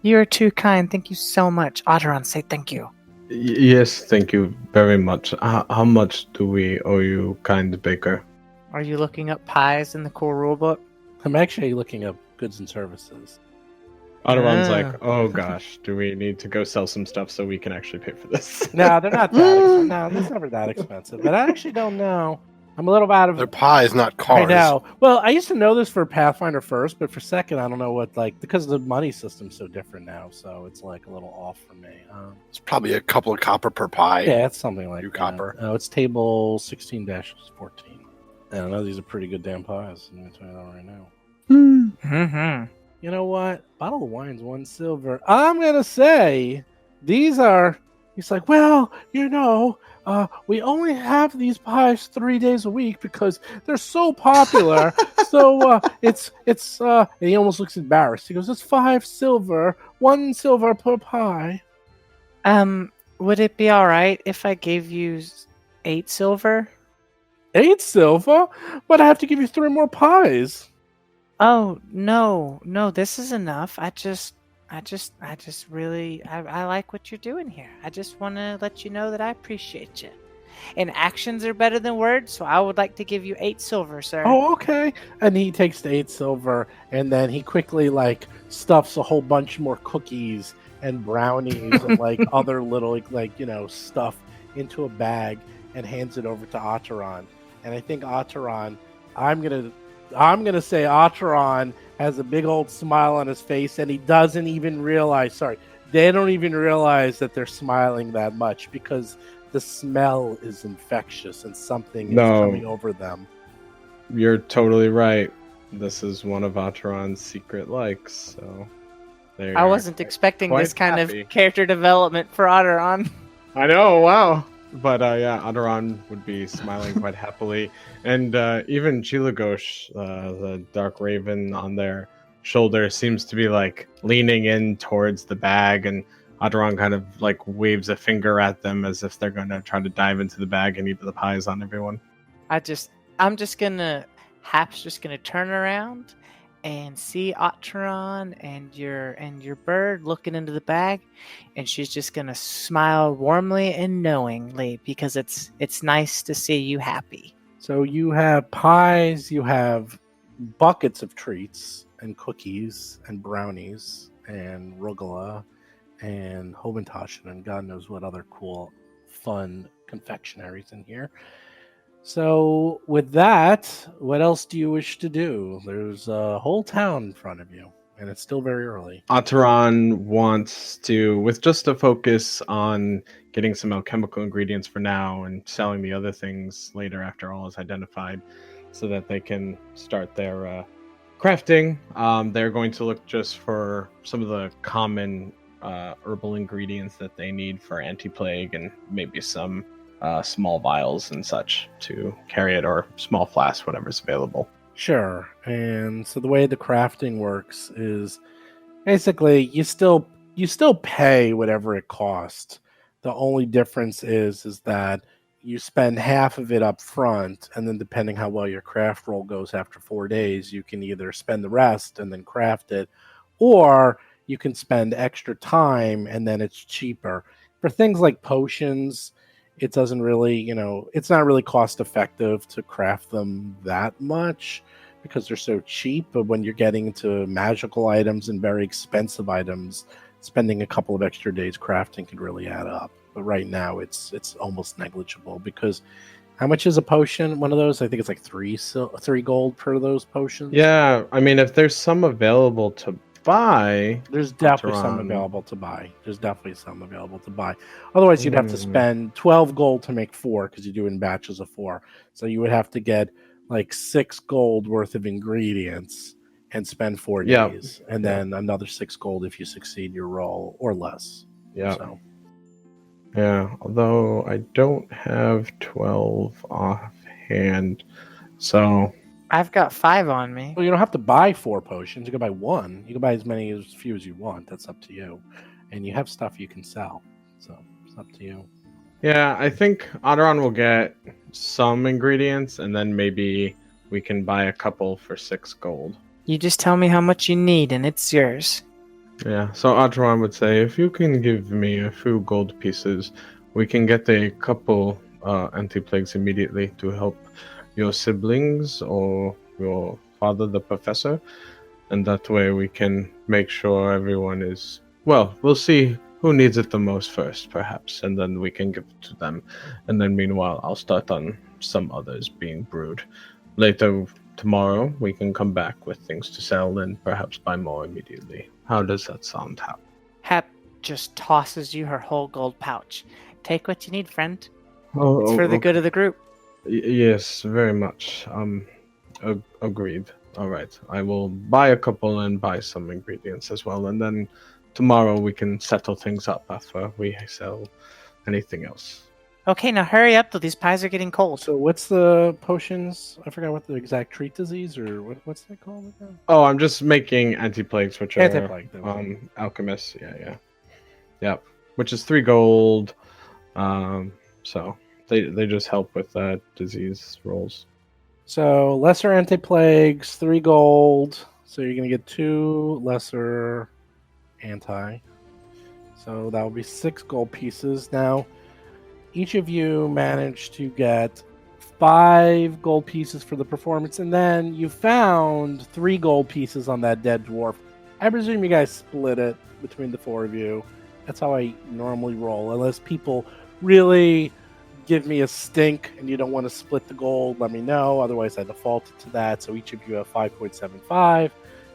You're too kind. Thank you so much. Otteron, say thank you. Yes, thank you very much. How much do we owe you, kind baker? Are you looking up pies in the core rulebook? I'm actually looking up goods and services. Otteron's like, oh gosh, do we need to go sell some stuff so we can actually pay for this? No, they're not that expensive. No, it's never that expensive. But I actually don't know I'm a little out of They're pies, not cars. I know. Well, I used to know this for Pathfinder first, but for second, I don't know what, like, because the money system's so different now, so it's like a little off for me. It's probably a couple of copper per pie. Yeah, it's something like Two that. copper. Oh, it's table 16-14. I don't know, these are pretty good damn pies. I'm going to tell you that right now. Mm-hmm. You know what? Bottle of wine's 1 silver. I'm going to say these are... He's like, well, you know... we only have these pies 3 days a week because they're so popular. So it's and he almost looks embarrassed. He goes, it's 5 silver, 1 silver per pie. Would it be all right if I gave you 8 silver? 8 silver? But I have to give you 3 more pies. Oh, no, this is enough. I just really, I like what you're doing here. I just want to let you know that I appreciate you. And actions are better than words, so I would like to give you 8 silver, sir. Oh, okay. And he takes the 8 silver, and then he quickly, like, stuffs a whole bunch more cookies and brownies and, like, other little, like, you know, stuff into a bag and hands it over to Otteron. And I think Otteron, I'm gonna say Otteron has a big old smile on his face, and he doesn't even realize, they don't even realize that they're smiling that much because the smell is infectious and something is coming over them. You're totally right. This is one of Otteron's secret likes, so... I wasn't expecting quite this kind happy. of character development for Otteron. I know, wow! But yeah, Otteron would be smiling quite happily. And even Chilagosh, the Dark Raven on their shoulder, seems to be like leaning in towards the bag, and Otteron kind of like waves a finger at them as if they're going to try to dive into the bag and eat the pies on everyone. Hap's just gonna turn around and see Otteron and your bird looking into the bag, and she's just gonna smile warmly and knowingly because it's nice to see you happy. So you have pies, you have buckets of treats and cookies and brownies and rugula and Hoventashen and God knows what other cool, fun confectionaries in here. So with that, what else do you wish to do? There's a whole town in front of you, and it's still very early. Otteron wants to, with just a focus on getting some alchemical ingredients for now and selling the other things later after all is identified, so that they can start their crafting. They're going to look just for some of the common herbal ingredients that they need for anti-plague and maybe some small vials and such to carry it, or small flasks, whatever's available. Sure. And so the way the crafting works is basically you still pay whatever it costs. The only difference is that you spend half of it up front, and then depending how well your craft roll goes after 4 days, you can either spend the rest and then craft it, or you can spend extra time and then it's cheaper. For things like potions, it doesn't really, it's not really cost effective to craft them that much because they're so cheap. But when you're getting into magical items and very expensive items, spending a couple of extra days crafting can really add up. But right now it's almost negligible because how much is a potion? One of those, I think it's like 3 gold per those potions. Yeah, I mean, if there's some available to buy, there's definitely some available to buy. Otherwise, you'd have to spend 12 gold to make 4 because you do it in batches of 4. So you would have to get like 6 gold worth of ingredients and spend 4 days, and then another 6 gold if you succeed your roll or less. Yeah. So. Yeah, although I don't have 12 offhand, so I've got 5 on me. Well, you don't have to buy 4 potions. You can buy 1. You can buy as few as you want. That's up to you. And you have stuff you can sell. So it's up to you. Yeah, I think Otteron will get some ingredients, and then maybe we can buy a couple for 6 gold. You just tell me how much you need, and it's yours. Yeah, so Otteron would say, if you can give me a few gold pieces, we can get a couple anti-plagues immediately to help your siblings or your father, the professor, and that way we can make sure everyone is... Well, we'll see who needs it the most first, perhaps, and then we can give it to them. And then meanwhile, I'll start on some others being brewed. Later tomorrow, we can come back with things to sell and perhaps buy more immediately. How does that sound, Hap? Hap just tosses you her whole gold pouch. Take what you need, friend. Oh, It's for the good of the group. Yes, very much. Agreed. All right. I will buy a couple and buy some ingredients as well, and then tomorrow we can settle things up after we sell anything else. Okay, now hurry up, though. These pies are getting cold. So what's the potions? I forgot what the exact treat disease, or what's that called again? Oh, I'm just making anti-plagues, which are Anti-plague. alchemists. Yeah. Which is 3 gold. So they just help with disease rolls. So lesser anti-plagues, 3 gold. So you're gonna get 2 lesser anti. So that will be 6 gold pieces. Now, each of you managed to get 5 gold pieces for the performance, and then you found 3 gold pieces on that dead dwarf. I presume you guys split it between the 4 of you. That's how I normally roll, unless people really give me a stink and you don't want to split the gold, let me know. Otherwise, I default it to that. So each of you have 5.75.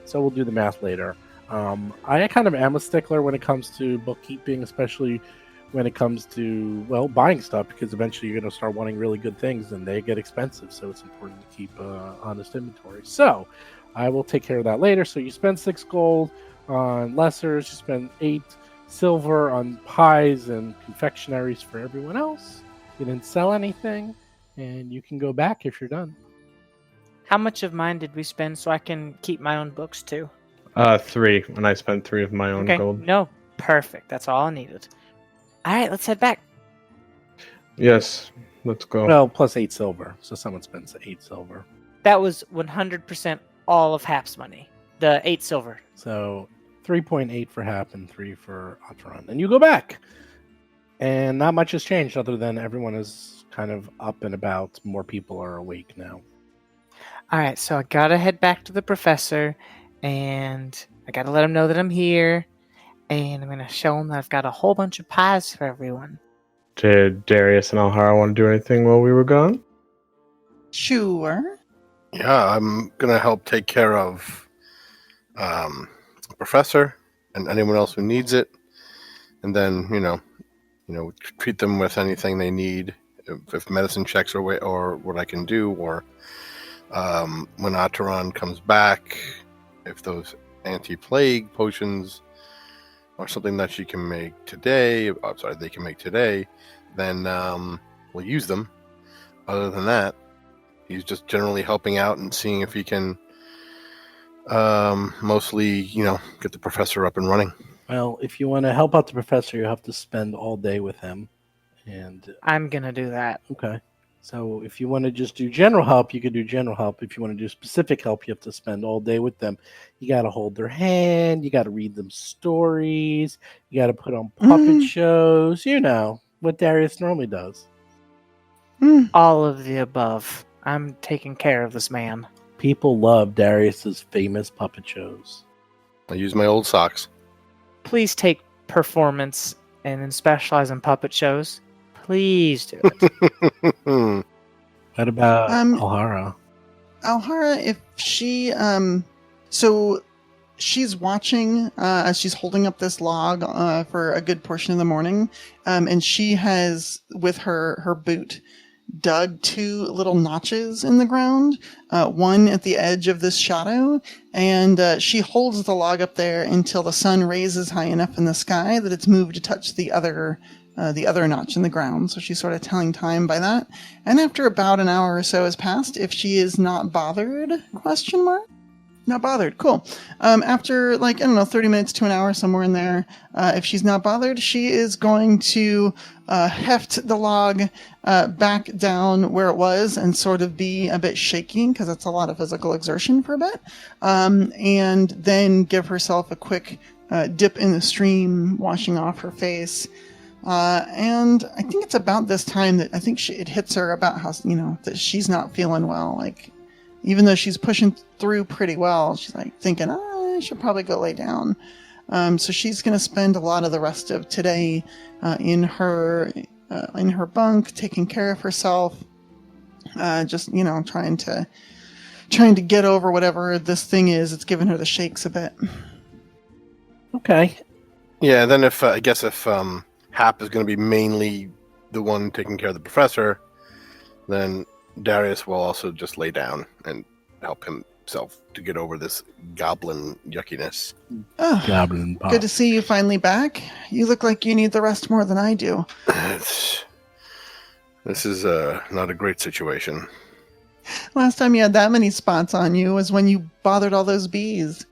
So we'll do the math later. I kind of am a stickler when it comes to bookkeeping, especially when it comes to, well, buying stuff, because eventually you're going to start wanting really good things and they get expensive. So it's important to keep honest inventory. So I will take care of that later. So you spend 6 gold on lessers, you spend 8 silver on pies and confectionaries for everyone else. You didn't sell anything, and you can go back if you're done. How much of mine did we spend so I can keep my own books too? 3, and I spent 3 of my own gold. No, perfect. That's all I needed. All right, let's head back. Yes, let's go. Well, plus 8 silver. So someone spends 8 silver. That was 100% all of Hap's money. The 8 silver. So 3.8 for Hap and 3 for Atron. And you go back. And not much has changed other than everyone is kind of up and about. More people are awake now. All right, so I gotta head back to the professor, and I gotta let him know that I'm here, and I'm gonna show him that I've got a whole bunch of pies for everyone. Did Darius and Alhara want to do anything while we were gone? Sure. Yeah, I'm gonna help take care of the professor and anyone else who needs it, and then treat them with anything they need, if medicine checks or what I can do, or when Ataran comes back, if those anti-plague potions are something that she can make today, they can make today, then we'll use them. Other than that, he's just generally helping out and seeing if he can mostly, get the professor up and running. Well, if you want to help out the professor, you have to spend all day with him. And I'm gonna do that. okay. So if you want to just do general help, you can do general help. If you want to do specific help, you have to spend all day with them. You got to hold their hand. You got to read them stories. You got to put on puppet shows. You know what Darius normally does. All of the above. I'm taking care of this man. People love Darius's famous puppet shows. I use my old socks. Please take performance and then specialize in puppet shows. Please do it. What about Alhara? Alhara, if she so she's watching as she's holding up this log for a good portion of the morning, and she has, with her boot, dug 2 little notches in the ground, one at the edge of this shadow, and she holds the log up there until the sun raises high enough in the sky that it's moved to touch the other notch in the ground. So she's sort of telling time by that. And after about an hour or so has passed, if she is not bothered, not bothered, cool. After 30 minutes to an hour, somewhere in there, if she's not bothered, she is going to heft the log back down where it was and sort of be a bit shaky, because that's a lot of physical exertion for a bit, and then give herself a quick dip in the stream, washing off her face. And I think it's about this time that I think it hits her about how, that she's not feeling well. Even though she's pushing through pretty well, she's thinking, I should probably go lay down. So she's going to spend a lot of the rest of today in her bunk, taking care of herself. Just, trying to get over whatever this thing is. It's giving her the shakes a bit. Okay. Yeah, then if Hap is going to be mainly the one taking care of the professor, then Darius will also just lay down and help himself to get over this goblin yuckiness. Oh, Goblin pop. good to see you finally back. You look like you need the rest more than I do. This is not a great situation. Last time you had that many spots on you was when you bothered all those bees.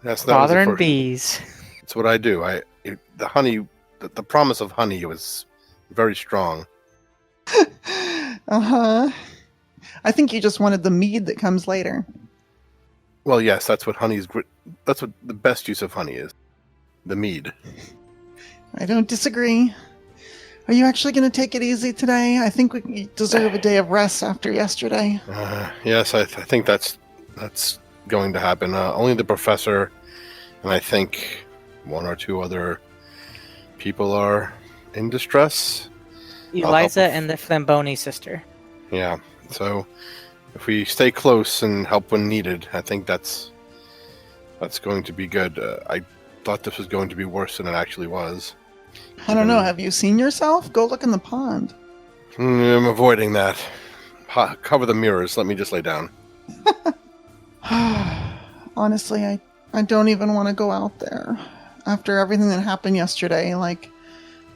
Bothering bees. It's what I do. The honey, the promise of honey was very strong. Uh-huh. I think you just wanted the mead that comes later. Well, yes, that's what that's what the best use of honey is. The mead. I don't disagree. Are you actually going to take it easy today? I think we deserve a day of rest after yesterday. Yes, I think that's going to happen. Only the professor and I think one or two other people are in distress. Eliza and the Flamboni sister. Yeah, so if we stay close and help when needed, I think that's going to be good. I thought this was going to be worse than it actually was. I don't know. Have you seen yourself? Go look in the pond. I'm avoiding that. Cover the mirrors. Let me just lay down. Honestly, I don't even want to go out there. After everything that happened yesterday, I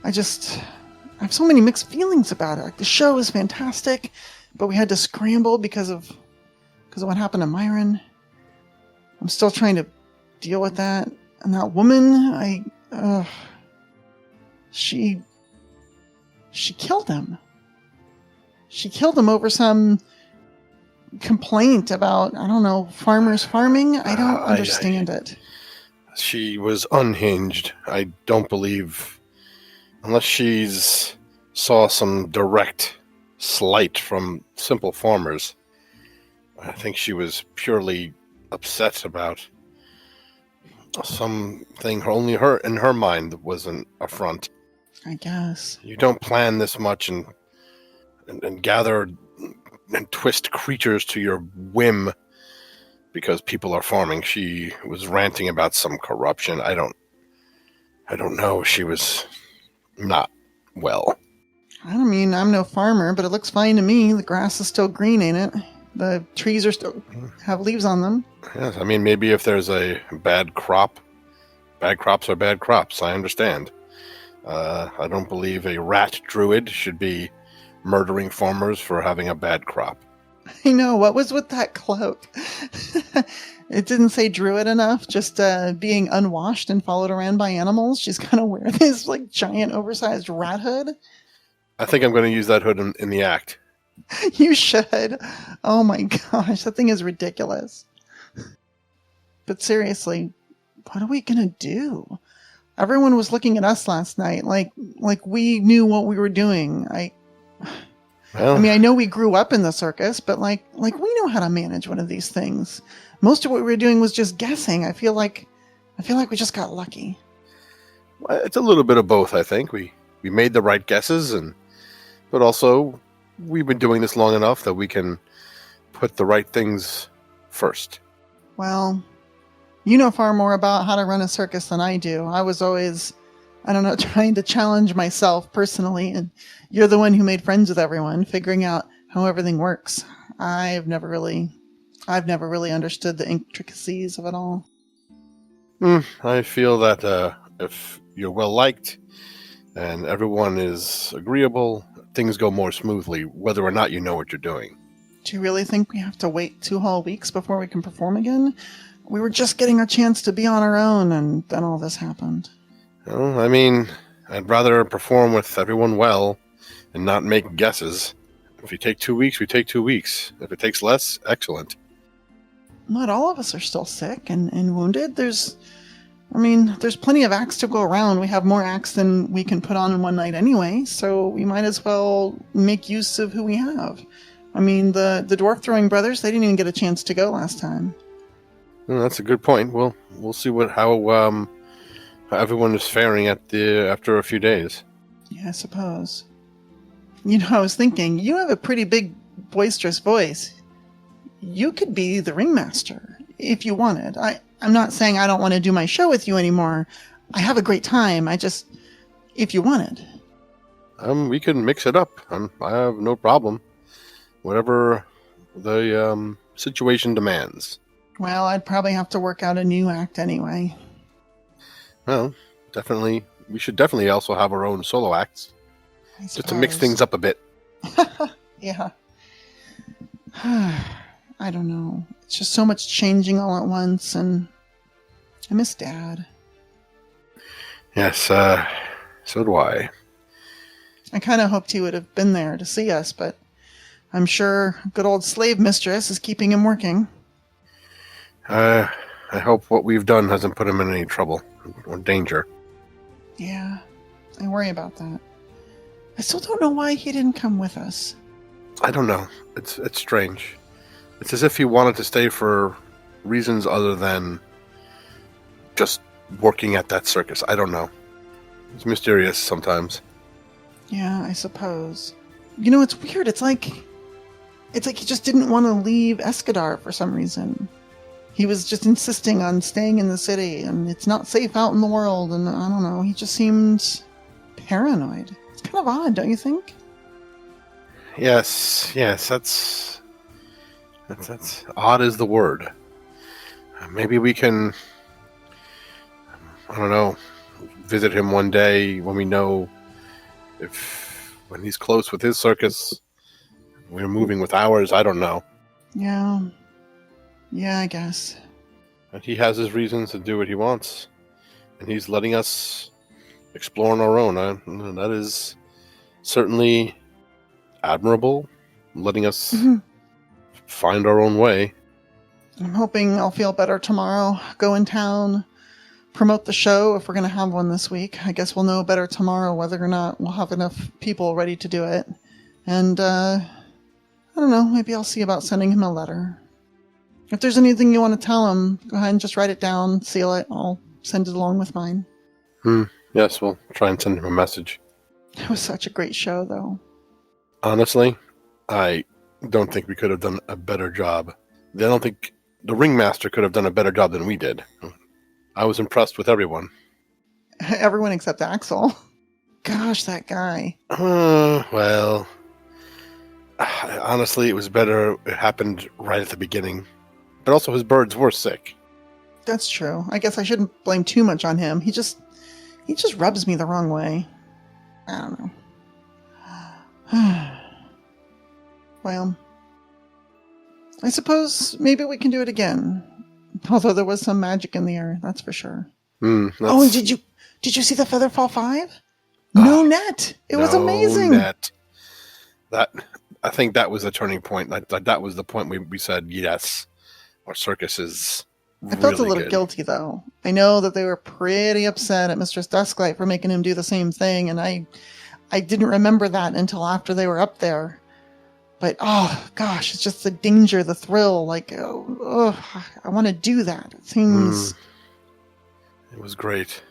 have so many mixed feelings about it. Like, the show is fantastic, but we had to scramble because of what happened to Myron. I'm still trying to deal with that. And that woman, she killed him. She killed him over some complaint about, I don't know, farmers farming. I don't understand it. She was unhinged. I don't believe, unless she's saw some direct slight from simple farmers. I think she was purely upset about something only her in her mind was an affront. I guess. You don't plan this much and gather and twist creatures to your whim because people are farming. She was ranting about some corruption. I don't know. She was not well. I mean, I'm no farmer, but it looks fine to me. The grass is still green, ain't it? The trees are still have leaves on them. Yes, I mean, maybe if there's a bad crop, bad crops are bad crops. I understand. I don't believe a rat druid should be murdering farmers for having a bad crop. I know. What was with that cloak? It didn't say druid enough, just being unwashed and followed around by animals. She's going to wear this giant oversized rat hood. I think I'm going to use that hood in the act. You should. Oh my gosh, that thing is ridiculous. But seriously, what are we going to do? Everyone was looking at us last night like we knew what we were doing. I mean, I know we grew up in the circus, but like we know how to manage one of these things. Most of what we were doing was just guessing. I feel like we just got lucky. Well, it's a little bit of both, I think. We made the right guesses, but also we've been doing this long enough that we can put the right things first. Well, you know far more about how to run a circus than I do. I was always, trying to challenge myself personally, and you're the one who made friends with everyone, figuring out how everything works. I've never really understood the intricacies of it all. I feel that if you're well liked and everyone is agreeable, things go more smoothly, whether or not you know what you're doing. Do you really think we have to wait 2 whole weeks before we can perform again? We were just getting our chance to be on our own, and then all this happened. Well, I mean, I'd rather perform with everyone well and not make guesses. If we take 2 weeks, we take 2 weeks. If it takes less, excellent. Not all of us are still sick and wounded. There's plenty of acts to go around. We have more acts than we can put on in one night anyway, so we might as well make use of who we have. I mean, the Dwarf Throwing Brothers, they didn't even get a chance to go last time. Well, that's a good point. We'll see how everyone is faring after a few days. Yeah, I suppose. I was thinking, you have a pretty big boisterous voice. You could be the ringmaster if you wanted. I'm not saying I don't want to do my show with you anymore. I have a great time. If you wanted. We can mix it up. I have no problem. Whatever the situation demands. Well, I'd probably have to work out a new act anyway. Well, definitely. We should definitely also have our own solo acts. Just to mix things up a bit. Yeah. I don't know. It's just so much changing all at once, and I miss Dad. Yes, so do I. I kind of hoped he would have been there to see us, but I'm sure good old slave mistress is keeping him working. I hope what we've done hasn't put him in any trouble or danger. Yeah, I worry about that. I still don't know why he didn't come with us. I don't know. It's strange. It's as if he wanted to stay for reasons other than just working at that circus. I don't know. It's mysterious sometimes. Yeah, I suppose. You know, it's weird. It's like he just didn't want to leave Escadar for some reason. He was just insisting on staying in the city, and it's not safe out in the world, and I don't know. He just seemed paranoid. It's kind of odd, don't you think? Yes, that's odd is the word. Maybe we can, I don't know, visit him one day when we know when he's close with his circus, we're moving with ours. I don't know. Yeah, I guess. And he has his reasons to do what he wants, and he's letting us explore on our own. That is certainly admirable, letting us find our own way. I'm hoping I'll feel better tomorrow. Go in town, promote the show if we're going to have one this week. I guess we'll know better tomorrow whether or not we'll have enough people ready to do it. And, I don't know, maybe I'll see about sending him a letter. If there's anything you want to tell him, go ahead and just write it down, seal it. I'll send it along with mine. Yes, we'll try and send him a message. It was such a great show, though. Honestly, I don't think we could have done a better job. I don't think the ringmaster could have done a better job than we did. I was impressed with everyone. Everyone except Axel. Gosh, that guy. Well, honestly, it was better it happened right at the beginning. But also his birds were sick. That's true. I guess I shouldn't blame too much on him. He just rubs me the wrong way. I don't know. Well, I suppose maybe we can do it again. Although there was some magic in the air, that's for sure. Oh, and did you see the Featherfall 5? No net. It was amazing. Net. I think that was a turning point. That was the point we said, yes, our circus is I felt really a little good. guilty, though. I know that they were pretty upset at Mistress Dusklight for making him do the same thing, and I didn't remember that until after they were up there. But, oh, gosh, it's just the danger, the thrill. Like, I want to do that. It seems... It was great.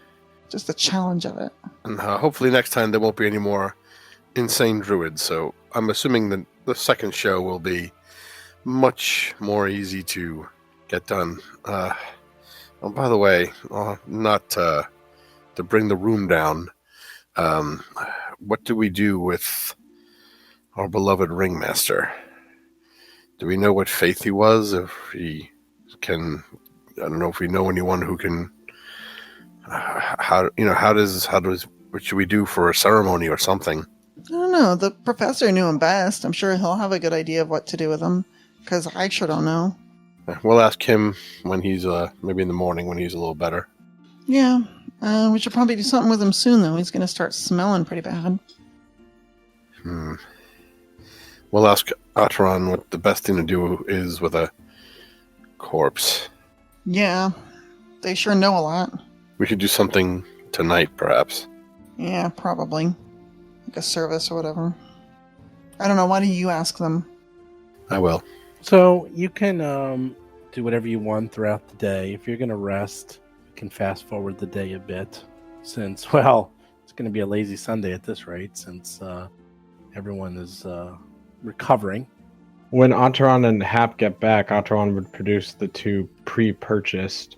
Just the challenge of it. And hopefully next time there won't be any more insane druids. So I'm assuming that the second show will be much more easy to get done. Oh, by the way, not to bring the room down, what do we do with our beloved ringmaster? Do we know what faith he was? If he can, I don't know if we know anyone who can. What should we do for a ceremony or something? I don't know. The professor knew him best. I'm sure he'll have a good idea of what to do with him, because I sure don't know. We'll ask him when he's maybe in the morning when he's a little better. Yeah, we should probably do something with him soon, though. He's going to start smelling pretty bad. We'll ask Atron what the best thing to do is with a corpse. Yeah, they sure know a lot. We should do something tonight, perhaps. Yeah, probably. Like a service or whatever. I don't know. Why do you ask them? I will. So you can do whatever you want throughout the day. If you're going to rest, you can fast forward the day a bit. Since, well, it's going to be a lazy Sunday at this rate, since everyone is recovering. When Otteron and Hap get back, Otteron would produce the 2 pre-purchased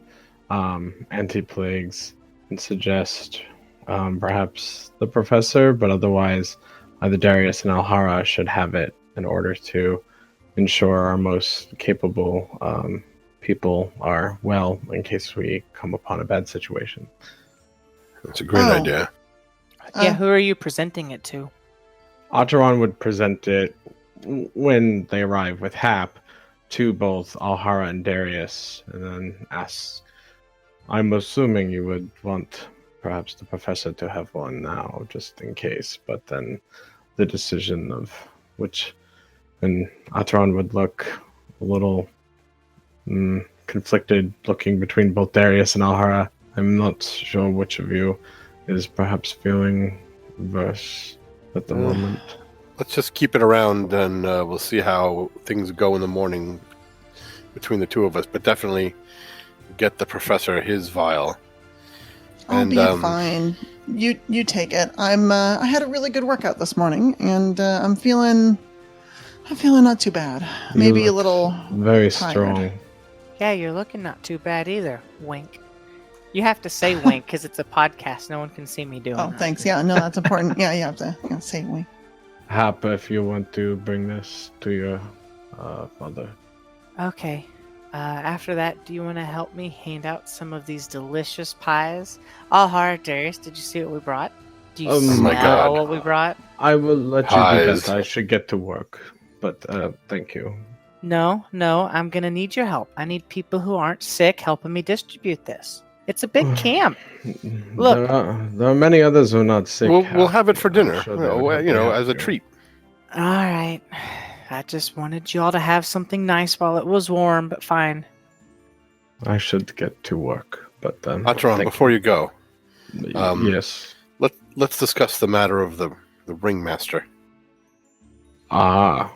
anti-plagues and suggest perhaps the professor, but otherwise either Darius and Alhara should have it in order to ensure our most capable people are well in case we come upon a bad situation. That's a great Oh. idea. Yeah, who are you presenting it to? Otteron would present it when they arrive with Hap to both Alhara and Darius, and then ask. I'm assuming you would want perhaps the professor to have one now, just in case, but then the decision of which. And Otteron would look a little conflicted, looking between both Darius and Alhara. I'm not sure which of you is perhaps feeling worse at the moment. Let's just keep it around, and we'll see how things go in the morning between the 2 of us. But definitely get the professor his vial. I'll be fine. You take it. I had a really good workout this morning, and I'm feeling not too bad. You Maybe a look little very tired. strong. Yeah, you're looking not too bad either. Wink. You have to say wink because it's a podcast. No one can see me doing Oh, that. thanks. Yeah, no, that's important. Yeah, you have to say we. Hap, if you want to bring this to your father. Okay. After that, do you want to help me hand out some of these delicious pies? Alhara, Darius, did you see what we brought? Do you Oh smell my God. what we brought? I will let you do Pies. that. I should get to work. But thank you. No, I'm gonna need your help. I need people who aren't sick helping me distribute this. It's a big camp. Look. There are many others who are not sick. We'll have it for I'm dinner, sure they would you know, help as a you. treat. All right. I just wanted y'all to have something nice while it was warm, but fine. I should get to work, but Atron, before you go, yes. let's discuss the matter of the ringmaster. What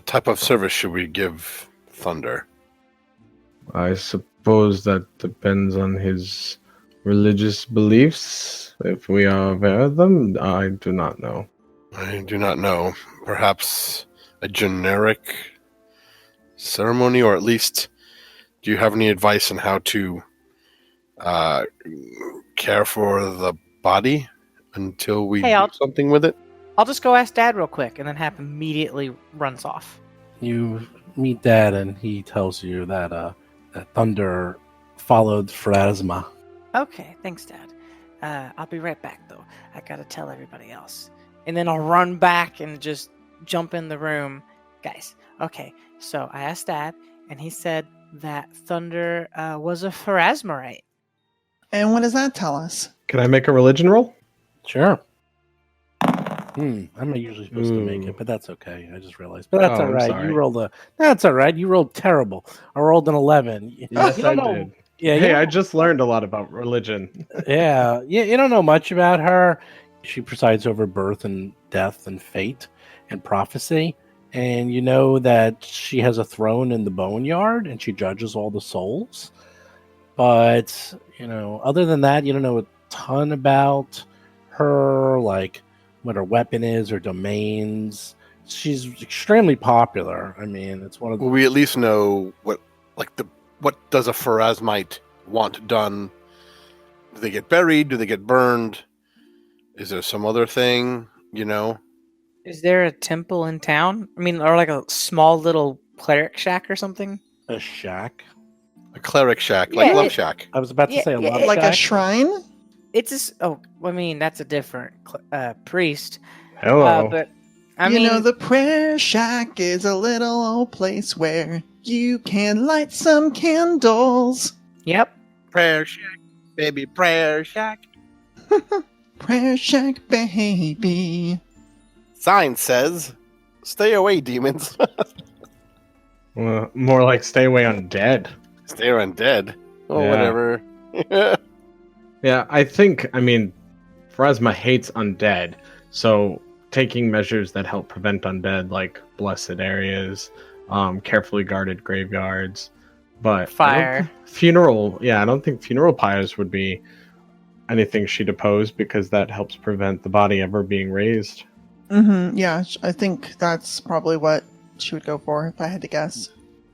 type of service should we give Thunder? I suppose that depends on his religious beliefs. If we are aware of them, I do not know. I do not know. Perhaps a generic ceremony, or at least, do you have any advice on how to care for the body until we Hey, do something with it? I'll just go ask Dad real quick, and then Hap immediately runs off. You meet Dad, and he tells you that that Thunder followed Phrasma. Okay, thanks, Dad. I'll be right back, though. I gotta tell everybody else. And then I'll run back and just jump in the room. Guys, okay, so I asked Dad, and he said that Thunder was a Pharasmarite. And what does that tell us? Can I make a religion roll? Sure. I'm not usually supposed to make Ooh. it, but that's okay. I just realized. But that's Oh, all I'm right. sorry. You rolled That's all right. You rolled terrible. I rolled an 11. Yes, You don't I know- did. Yeah. Hey, you I don't- just learned a lot about religion. Yeah. You don't know much about her. She presides over birth and death and fate and prophecy. And you know that she has a throne in the boneyard and she judges all the souls. But, other than that, you don't know a ton about her, like what her weapon is, her domains. She's extremely popular. I mean, it's one of the... Will we at least know what does a Pharasmite want done? Do they get buried? Do they get burned? Is there some other thing, Is there a temple in town? I mean, or like a small little cleric shack or something? A shack. A cleric shack, like Yeah, Love it- Shack. I was about to Yeah, say a yeah, love Like a shack. shrine? It's just, that's a different priest. Hello. But I mean, The prayer shack is a little old place where you can light some candles. yep. Prayer shack, baby, prayer shack. Prayer shack, baby. Sign says, "Stay away, demons." Well, more like stay away undead. Stay undead. Oh, Yeah. whatever. Yeah, I mean, Phrasma hates undead, so taking measures that help prevent undead, like blessed areas, carefully guarded graveyards, but Fire. I don't think funeral pyres would be anything she'd oppose because that helps prevent the body ever being raised. Yeah, I think that's probably what she would go for if I had to guess.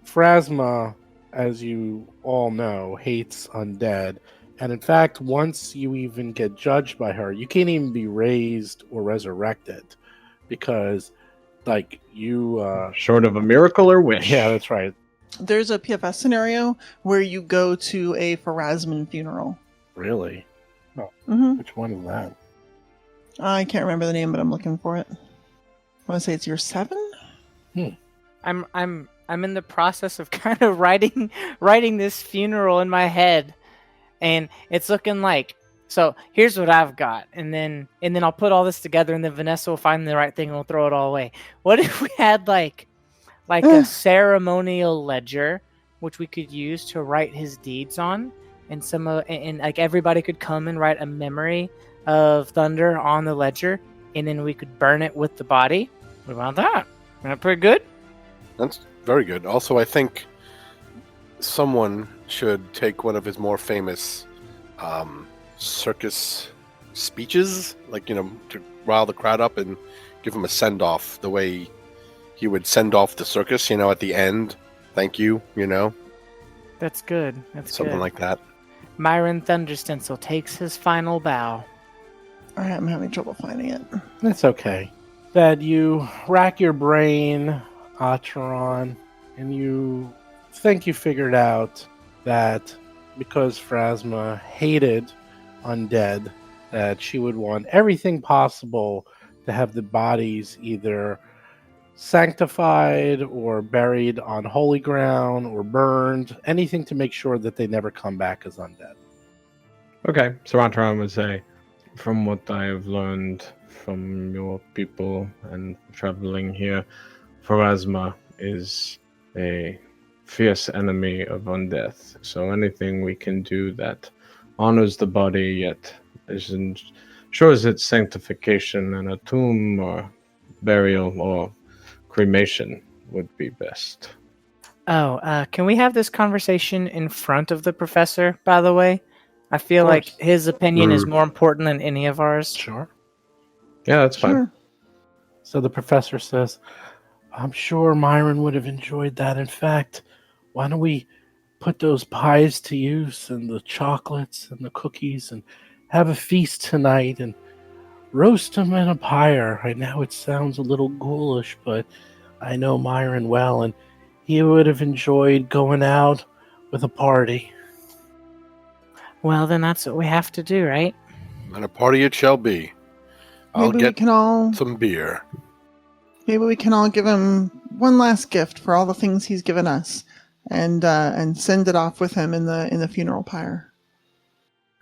Phrasma, as you all know, hates undead. And in fact, once you even get judged by her, you can't even be raised or resurrected because, like, you. Short of a miracle or wish. Yeah, that's right. There's a PFS scenario where you go to a Pharasman funeral. Really? Mm-hmm. Which one is that? I can't remember the name, but I'm looking for it. I want to say it's year 7? I'm in the process of kind of writing this funeral in my head, and it's looking like, so here's what I've got, and then I'll put all this together, and then Vanessa will find the right thing and we'll throw it all away. What if we had like a ceremonial ledger which we could use to write his deeds on, and and like everybody could come and write a memory of Thunder on the ledger, and then we could burn it with the body? What about that? Isn't that pretty good? That's very good. Also, I think someone should take one of his more famous circus speeches, like, to rile the crowd up and give him a send-off the way he would send off the circus, at the end. Thank you, That's good. That's something good. like that. Myron Thunderstencil takes his final bow. All right, I'm having trouble finding it. That's okay. That you rack your brain, Atron, and you think you figured out that because Phrasma hated undead, that she would want everything possible to have the bodies either sanctified or buried on holy ground or burned, anything to make sure that they never come back as undead. Okay, so Atron would say, from what I have learned from your people and traveling here, Pharasma is a fierce enemy of undeath. So anything we can do that honors the body yet shows its sanctification in a tomb or burial or cremation would be best. Oh, can we have this conversation in front of the professor, by the way? I feel like his opinion is more important than any of ours. Sure. Yeah, that's fine. Sure. So the professor says, I'm sure Myron would have enjoyed that. In fact, why don't we put those pies to use and the chocolates and the cookies and have a feast tonight and roast them in a pyre. I know it sounds a little ghoulish, but I know Myron well, and he would have enjoyed going out with a party. Well, then that's what we have to do, right? And a party it shall be. I'll Maybe we get can all some beer. maybe we can all give him one last gift for all the things he's given us, and send it off with him in the funeral pyre.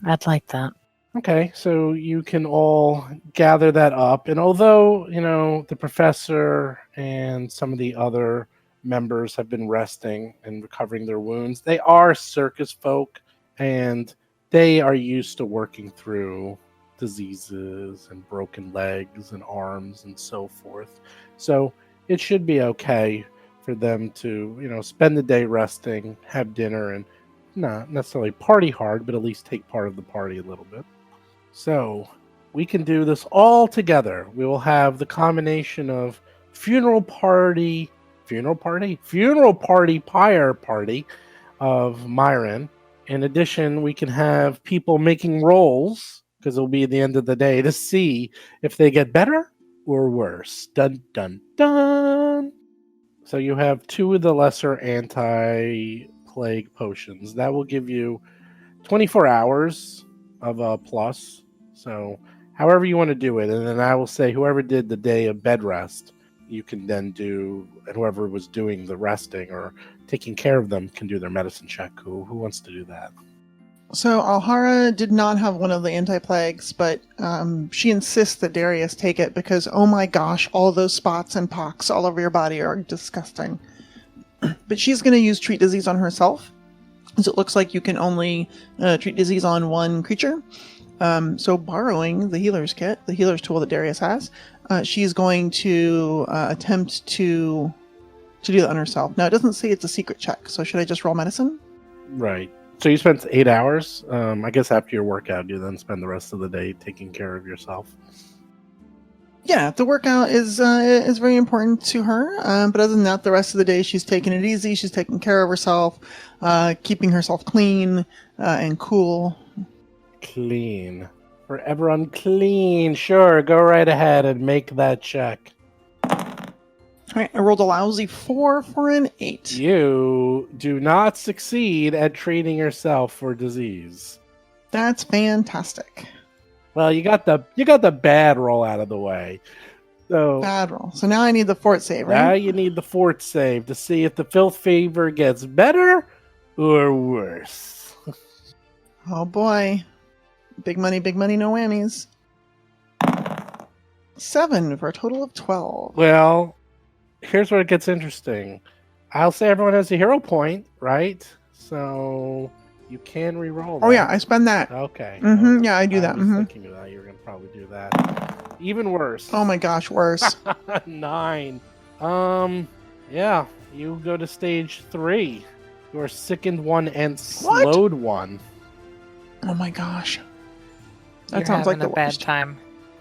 I'd like that. Okay, so you can all gather that up. And although, the professor and some of the other members have been resting and recovering their wounds, they are circus folk, and they are used to working through diseases and broken legs and arms and so forth. So it should be okay for them to, spend the day resting, have dinner, and not necessarily party hard, but at least take part of the party a little bit. So we can do this all together. We will have the combination of funeral party, pyre party of Myron. In addition, we can have people making rolls, because it'll be the end of the day, to see if they get better or worse. Dun, dun, dun. So you have 2 of the lesser anti-plague potions. That will give you 24 hours of a plus. So however you want to do it. And then I will say whoever did the day of bed rest, you can then do, and whoever was doing the resting or taking care of them can do their medicine check. Who wants to do that? So Alhara did not have one of the anti-plagues, but she insists that Darius take it because, oh my gosh, all those spots and pocks all over your body are disgusting. But she's going to use treat disease on herself, as it looks like you can only treat disease on one creature. So borrowing the healer's kit, the healer's tool that Darius has, she's going to attempt to do that on herself. Now, it doesn't say it's a secret check, so should I just roll medicine? Right. So you spent 8 hours. I guess after your workout, you then spend the rest of the day taking care of yourself. Yeah, the workout is very important to her. But other than that, the rest of the day she's taking it easy. She's taking care of herself, keeping herself clean and cool. Clean. Forever unclean. Sure, go right ahead and make that check. All right, I rolled a lousy 4 for an 8. You do not succeed at treating yourself for disease. That's fantastic. Well, you got the bad roll out of the way. So Bad roll. So now I need the fort save, now right? you need the fort save to see if the filth fever gets better or worse. Oh boy. Big money, no whammies. 7 for a total of 12. Well, here's where it gets interesting. I'll say everyone has a hero point, right? So you can reroll. Oh that. yeah, I spend that. Okay. Mm-hmm. Yeah, I do that. I was Mm-hmm. thinking of that. You're gonna probably do that. Even worse. Oh my gosh, worse. 9. Yeah. You go to stage 3. You are sickened 1 and slowed 1. Oh my gosh. That You're sounds like having the a bad worst. time.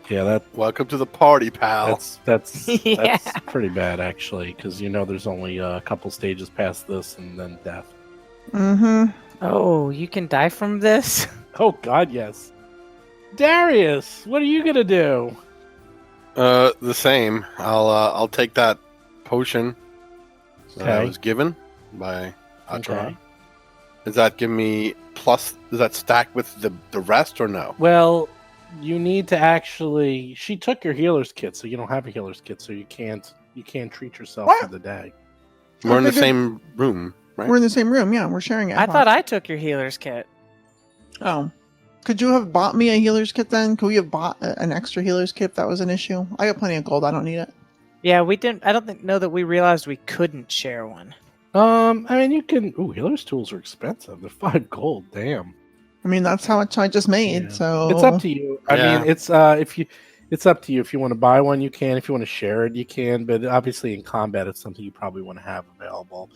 Yeah, that Welcome to the party, pal. that's Yeah. pretty bad actually, because there's only a couple stages past this and then death. Mm-hmm. Oh, you can die from this? Oh God, yes. Darius, what are you gonna do? The same. I'll take that potion that I Okay. was given by Atron. Okay. Does that give me plus? Does that stack with the rest or no? Well, you need to actually. She took your healer's kit, so you don't have a healer's kit, so you can't treat yourself What? for the day. We're in the figured- same room, right? We're in the same room. Yeah, we're sharing it. I thought I took your healer's kit. Oh. Could you have bought me a healer's kit then? Could we have bought an extra healer's kit if that was an issue? I got plenty of gold. I don't need it. Yeah, we didn't. I don't know that we realized we couldn't share one. I mean, you can. Ooh, healer's tools are expensive. They're 5 gold. Damn. I mean, that's how much I just made. Yeah. So It's up to you. I Yeah. mean, it's it's up to you. If you want to buy one, you can. If you want to share it, you can. But obviously, in combat, it's something you probably want to have available.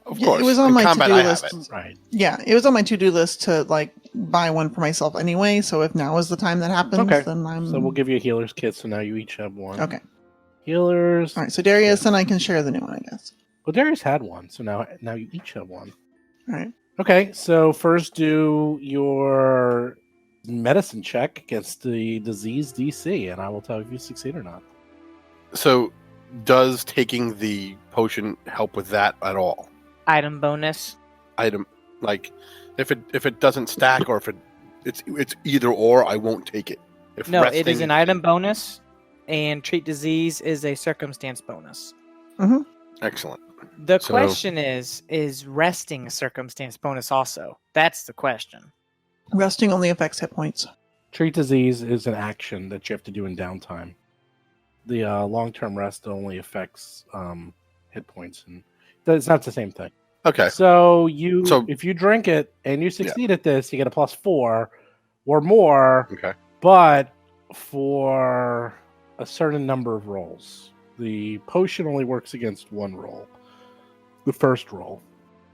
Of Yeah, course. it was on In my combat, to-do I have list. it. Right. Yeah, it was on my to-do list to like buy one for myself anyway. So if now is the time that happens, Okay. then I'm. So we'll give you a healer's kit. So now you each have one. Okay. Healers. All right. So Darius and I can share the new one, I guess. Well, Darius had one, so now you each have one. All right. Okay, so first do your medicine check against the disease DC, and I will tell you if you succeed or not. So, does taking the potion help with that at all? Item bonus. Item like if it doesn't stack or if it's either or, I won't take it. If No, it is resting- an item bonus, and treat disease is a circumstance bonus. Excellent. The So- question is resting a circumstance bonus also? That's the question. Resting only affects hit points. Treat disease is an action that you have to do in downtime. The long-term rest only affects hit points, and it's not the same thing. Okay. So So- if you drink it and you succeed at this, you get a +4 or more. Okay. But for a certain number of rolls, the potion only works against one roll. The first roll.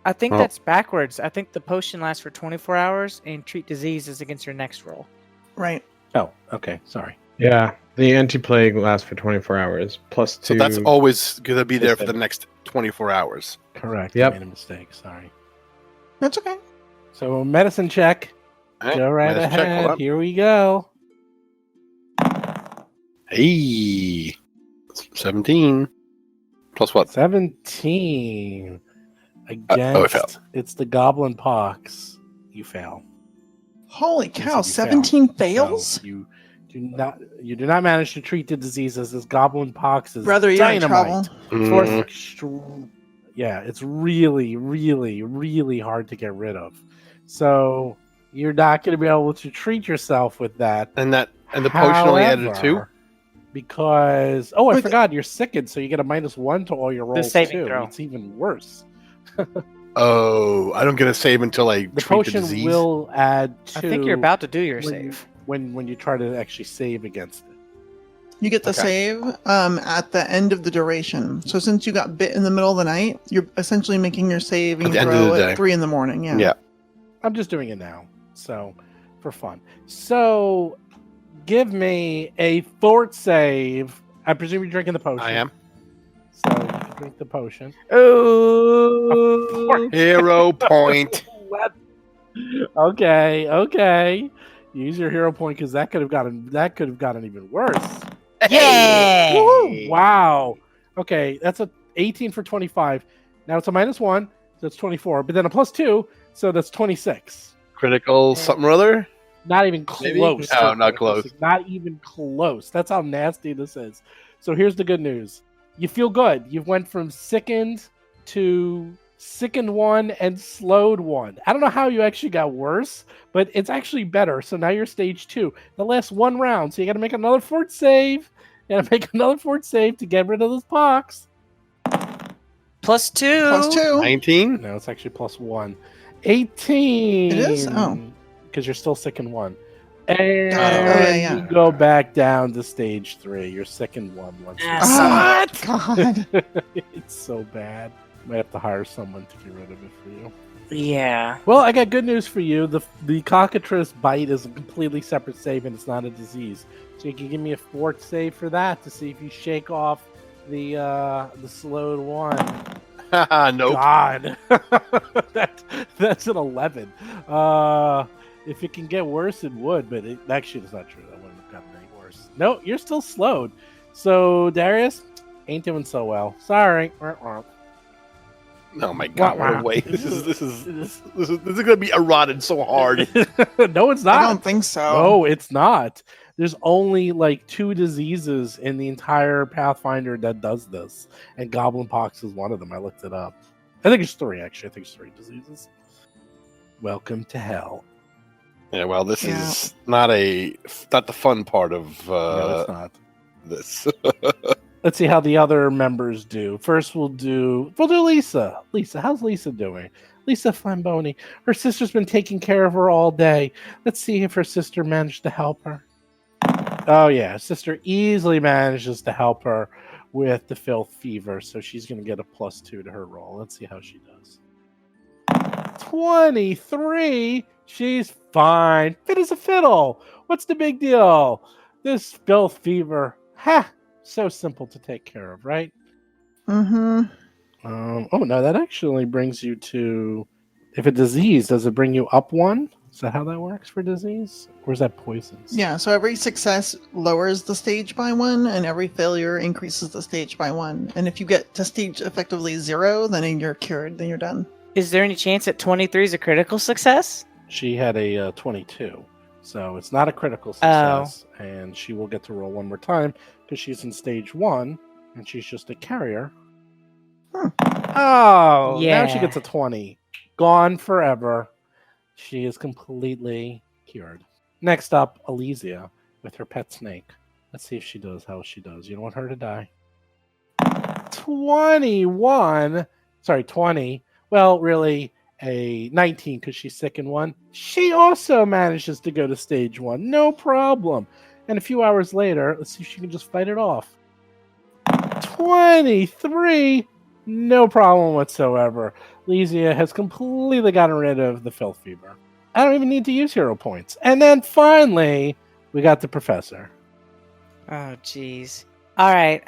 I think Oh. that's backwards. I think the potion lasts for 24 hours, and treat disease is against your next roll. Right. Oh, okay. Sorry. Yeah, the anti-plague lasts for 24 hours. Plus 2. So that's always going to be there for the next 24 hours. Correct. Yep. I made a mistake. Sorry. That's okay. So medicine check. All right, Go right medicine check, hold ahead. on. Here we go. Hey, 17 plus what? 17 I against. failed. It's the goblin pox. You fail. Holy Yes, cow! you 17 fail. fails. So you do not manage to treat the diseases. This goblin pox is Brother, you're in dynamite. trouble. Mm, Yeah, it's really, really, really hard to get rid of. So you're not going to be able to treat yourself with that. and the potion only added 2? However, Because I Wait, forgot you're sickened, so you get a -1 to all your rolls saving too. throw. It's even worse. Oh, I don't get a save until I The treat potion the disease. will add 2. I think you're about to do your when- save. when you try to actually save against it. You get the Okay. save at the end of the duration. So since you got bit in the middle of the night, you're essentially making your saving At the end of throw the day. at 3 in the morning. Yeah. Yeah. I'm just doing it now, so for fun. So give me a fort save. I presume you're drinking the potion. I am. So you can drink the potion. Oh, Hero point. Okay. Use your hero point because that could have gotten even worse. yeah. Woo! Wow. Okay, that's a 18 for 25. Now it's a -1, so that's 24. But then a +2, so that's 26. Critical something or other? Not even Maybe? close. No, not close. Not even close. That's how nasty this is. So here's the good news. You feel good. You went from sickened to sickened 1 and slowed 1. I don't know how you actually got worse, but it's actually better. So now you're stage 2. The last 1 round. So you got to make another fort save. You got to make another fort save to get rid of this pox. +2. +2. 19? No, it's actually +1. 18. It is? Oh. Because you're still sickened 1. And yeah. you go back down to stage 3. You're sickened 1 once more. Oh, God. It's so bad. Might have to hire someone to get rid of it for you. Yeah. Well, I got good news for you. The cockatrice bite is a completely separate save, and it's not a disease. So you can give me a fort save for that to see if you shake off the slowed 1. Nope. God, that's an 11. If it can get worse, it would, but it actually is not true. That wouldn't have gotten any worse. No, you're still slowed. So Darius ain't doing so well. Sorry. Oh my God! What a way! This is gonna be eroded so hard. No, it's not. I don't think so. No, it's not. There's only like 2 diseases in the entire Pathfinder that does this, and Goblin Pox is one of them. I looked it up. I think it's 3 actually. I think it's 3 diseases. Welcome to hell. Yeah, well, this is not the fun part of No, it's not. this. Let's see how the other members do. First, we'll do Lisa. Lisa, how's Lisa doing? Lisa Flamboni. Her sister's been taking care of her all day. Let's see if her sister managed to help her. Oh yeah, sister easily manages to help her with the filth fever, so she's going to get a +2 to her roll. Let's see how she does. 23. She's fine. Fit as a fiddle. What's the big deal? This filth fever. Ha! So simple to take care of, right? Mm-hmm. Oh no, that actually brings you to. If a disease, does it bring you up 1? Is that how that works for disease? Or is that poisons? Yeah, so every success lowers the stage by 1, and every failure increases the stage by 1. And if you get to stage effectively 0, then you're cured, then you're done. Is there any chance that 23 is a critical success? She had a 22. So it's not a critical success. And she will get to roll 1 more time because she's in stage 1 and she's just a carrier. Oh, Yeah. Now she gets a 20. Gone forever. She is completely cured. Next up, Elysia with her pet snake. Let's see if she does how she does. You don't want her to die. 21. Sorry, 20. Well, really, a 19 because she's sick in 1. She also manages to go to stage 1. No problem. And a few hours later, let's see if she can just fight it off. 23. No problem whatsoever. Elysia has completely gotten rid of the filth fever. I don't even need to use hero points. And then finally, we got the professor. Oh, jeez. All right.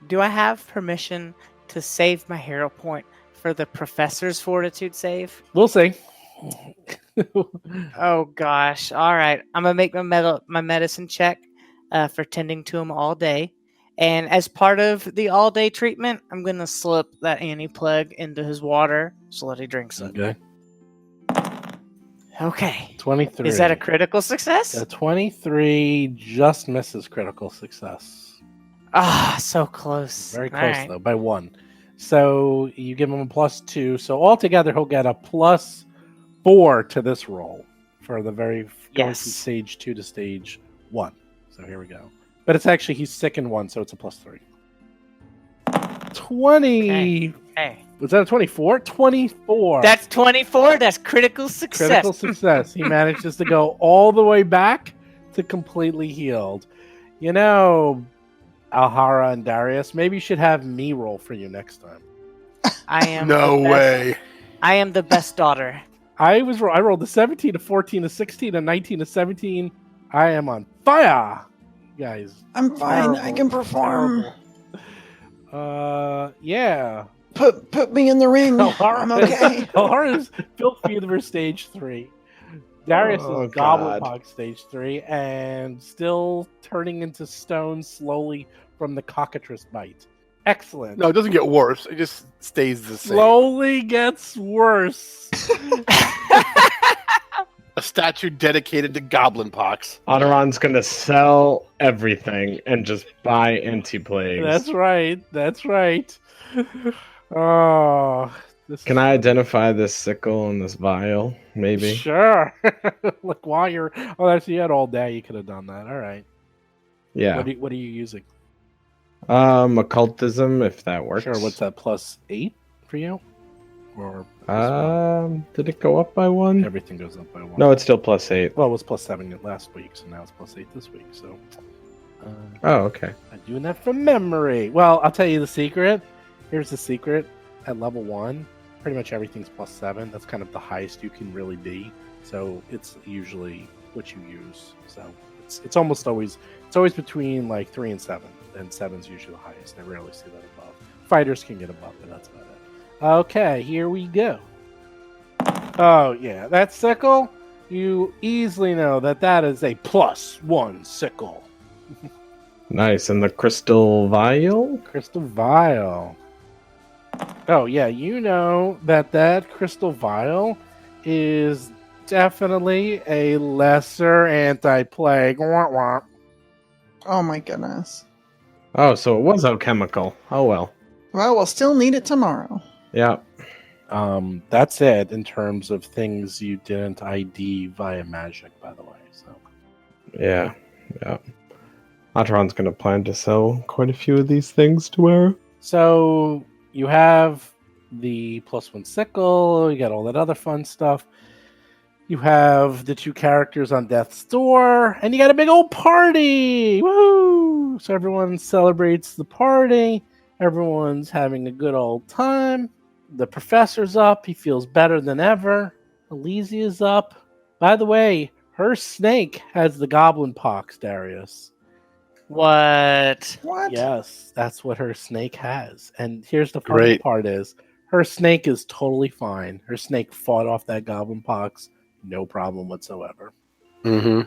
Do I have permission to save my hero point for the professor's fortitude save? We'll see. Oh gosh. All right. I'm gonna make my medicine check for tending to him all day. And as part of the all-day treatment, I'm going to slip that anti-plague into his water so that he drinks it. Okay. Okay. 23. Is that a critical success? A 23 just misses critical success. Ah, so close. Very All close, right. though, by 1. So you give him a +2. So altogether, he'll get a +4 to this roll for the very going Yes. from stage 2 to stage 1. So here we go. But it's actually, he's sick in 1, so it's a +3. 20. Hey. Was that a 24? 24. That's 24. That's critical success. Critical success. He manages to go all the way back to completely healed. You know, Alhara and Darius, maybe you should have me roll for you next time. I am No the best- way. I am the best daughter. I rolled a 17, a 14, a 16, a 19, a 17. I am on Fire! You guys. I'm fine. I Terrible, can perform. terrible. Yeah. Put me in the ring. I'm okay. Alhara's Filth Fever stage 3. Darius Oh, is Goblin God. Pox stage 3 and still turning into stone slowly from the cockatrice bite. Excellent. No, it doesn't get worse. It just stays the same. Slowly gets worse. A statue dedicated to goblin pox. Otteron's gonna sell everything and just buy anti-plagues. That's right. That's right. Oh, this Can I identify this sickle and this vial? Maybe. Sure. Look, while you're that's you had all day. You could have done that. All right. Yeah. What are you using? Occultism, if that works. Sure. What's that? +8 for you? Or did it go up by 1? everything goes up by 1? No, it's still +8. Well, it was +7 last week, so now it's +8 this week. So. Oh, okay. I'm doing that from memory. Well, I'll tell you the secret. Here's the secret. At level 1, pretty much everything's +7. That's kind of the highest you can really be. So it's usually what you use. So it's almost always between like 3 and 7, and 7's usually the highest. I rarely see that above. Fighters can get above, but that's about it. Okay, here we go. Oh yeah, that sickle. You easily know that is a +1 sickle. Nice. And the crystal vial? Crystal vial. Oh yeah, you know that crystal vial is definitely a lesser anti-plague. Wah, wah. Oh my goodness. Oh, so it was alchemical. Oh well. Well, we'll still need it tomorrow. Yeah. That's it in terms of things you didn't ID via magic, by the way. So Yeah. Yeah. Otteron's gonna plan to sell quite a few of these things tomorrow. So you have the +1 sickle, you got all that other fun stuff. You have the 2 characters on death's door, and you got a big old party! Woo! So everyone celebrates the party. Everyone's having a good old time. The professor's up. He feels better than ever. Elysia's up. By the way, her snake has the goblin pox, Darius. What? What? Yes, that's what her snake has. And here's the funny Great. part is, her snake is totally fine. Her snake fought off that goblin pox, no problem whatsoever. Mm-hmm.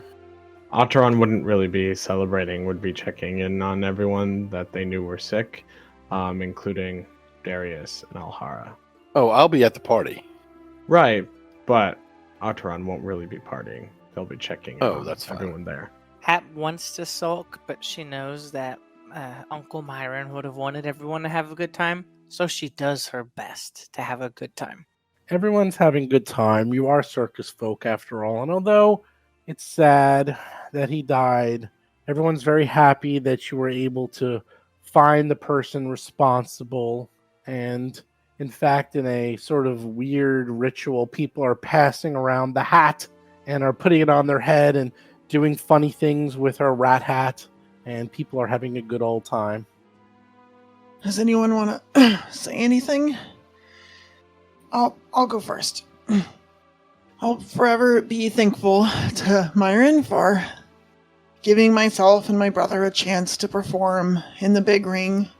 Otteron wouldn't really be celebrating, would be checking in on everyone that they knew were sick, including Darius and Alhara. Oh, I'll be at the party. Right, but Otteron won't really be partying. They'll be checking in Oh, on that's fine. everyone there. Hap wants to sulk, but she knows that Uncle Myron would have wanted everyone to have a good time, so she does her best to have a good time. Everyone's having a good time. You are circus folk after all. And although it's sad that he died, everyone's very happy that you were able to find the person responsible. And in fact, in a sort of weird ritual, people are passing around the hat and are putting it on their head and doing funny things with her rat hat. And people are having a good old time. Does anyone want to say anything? I'll go first. I'll forever be thankful to Myron for giving myself and my brother a chance to perform in the big ring.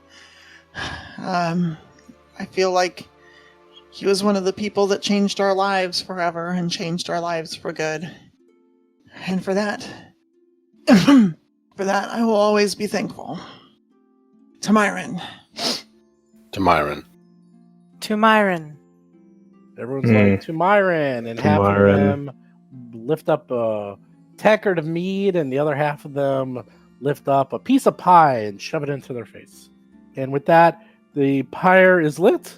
I feel like he was one of the people that changed our lives forever and changed our lives for good. And for that, I will always be thankful. To Myron. To Myron. To Myron. Everyone's like, to Myron, and To half Myron. of them lift up a tankard of mead, and the other half of them lift up a piece of pie and shove it into their face. And with that, the pyre is lit,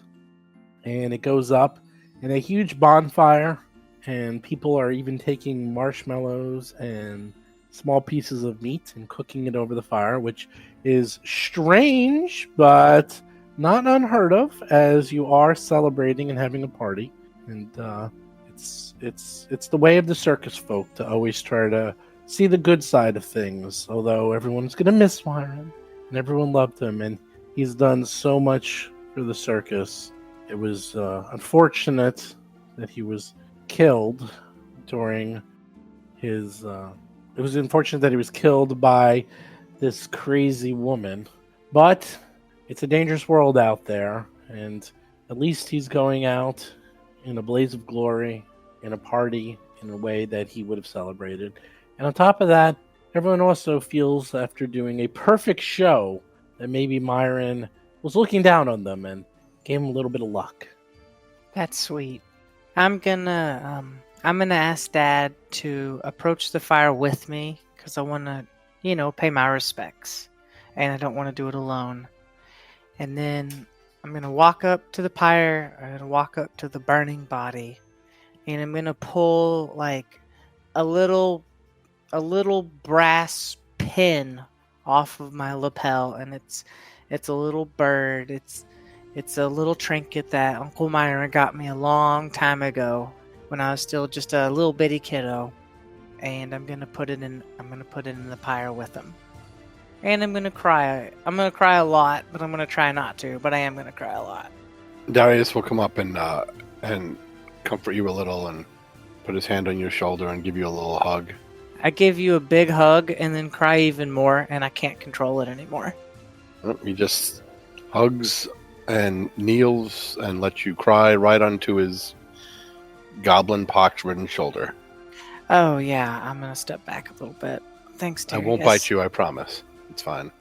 and it goes up in a huge bonfire, and people are even taking marshmallows and small pieces of meat and cooking it over the fire, which is strange, but not unheard of, as you are celebrating and having a party. And it's the way of the circus folk to always try to see the good side of things, although everyone's going to miss Myron, and everyone loved him, and he's done so much for the circus. It was unfortunate that he was killed during his it was unfortunate that he was killed by this crazy woman. But it's a dangerous world out there, and at least he's going out in a blaze of glory, in a party, in a way that he would have celebrated. And on top of that, everyone also feels, after doing a perfect show, that maybe Myron was looking down on them and gave him a little bit of luck. That's sweet. I'm gonna ask Dad to approach the fire with me because I want to, pay my respects, and I don't want to do it alone. And then I'm gonna walk up to the pyre. I'm gonna walk up to the burning body, and I'm gonna pull like a little brass pin off of my lapel, and it's a little bird. It's a little trinket that Uncle Myron got me a long time ago when I was still just a little bitty kiddo, and I'm gonna put it in the pyre with him. And I'm gonna cry. I'm gonna cry a lot, but I'm gonna try not to. But I am gonna cry a lot. Darius will come up and comfort you a little and put his hand on your shoulder and give you a little hug. I give you a big hug and then cry even more, and I can't control it anymore. He just hugs and kneels and lets you cry right onto his goblin pox-ridden shoulder. Oh yeah, I'm gonna step back a little bit. Thanks, Darius. I won't bite you, I promise. It's fine.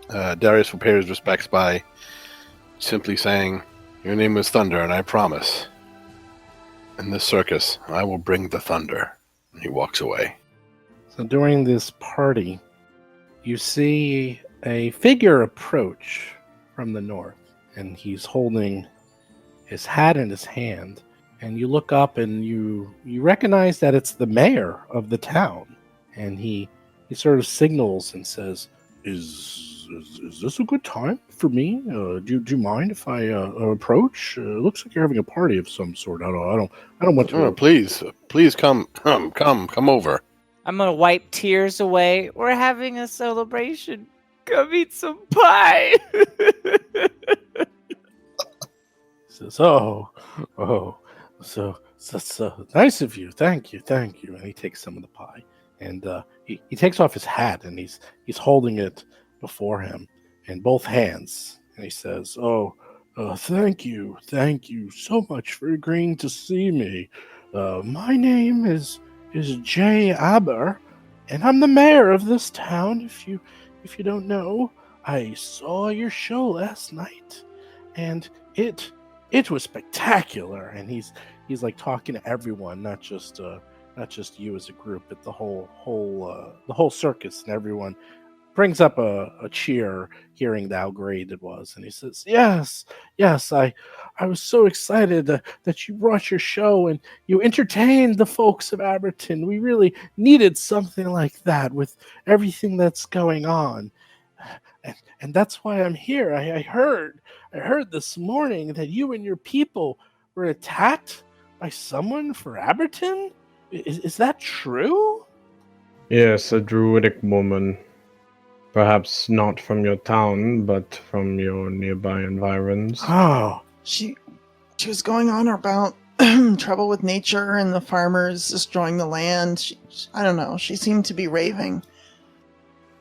Darius will pay his respects by simply saying, "Your name is Thunder, and I promise, in this circus, I will bring the thunder." And he walks away. So during this party, you see a figure approach from the north, and he's holding his hat in his hand. And you look up and you recognize that it's the mayor of the town. And he sort of signals and says, Is this a good time for me? Do you mind if I approach? Looks like you're having a party of some sort. I don't want to. Oh, please come over. I'm gonna wipe tears away. We're having a celebration. Come eat some pie. Says, so nice of you. Thank you. And he takes some of the pie, and he takes off his hat, and he's holding it before him in both hands, and he says, thank you so much for agreeing to see me. My name is Jay Aber, and I'm the mayor of this town. If you don't know, I saw your show last night, and it was spectacular. And he's like talking to everyone, not just you as a group, but the whole circus, and everyone brings up a cheer hearing how great it was. And he says, yes, I was so excited that you brought your show and you entertained the folks of Aberton. We really needed something like that with everything that's going on. And that's why I'm here. I heard this morning that you and your people were attacked by someone for Aberton. Is that true? Yes, a druidic woman. Perhaps not from your town, but from your nearby environs. Oh. She was going on about trouble with nature and the farmers destroying the land. I don't know. She seemed to be raving.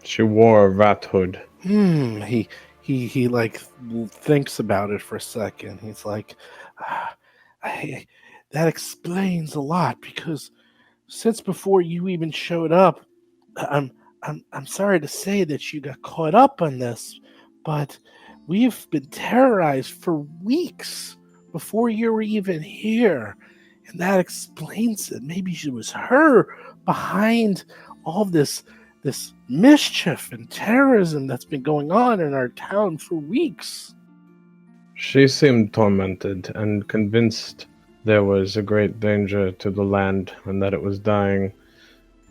She wore a rat hood. He like thinks about it for a second. He's like, that explains a lot, because since before you even showed up, I'm sorry to say that you got caught up on this, but we've been terrorized for weeks before you were even here, and that explains it. Maybe it was her behind all this mischief and terrorism that's been going on in our town for weeks. She seemed tormented and convinced there was a great danger to the land and that it was dying.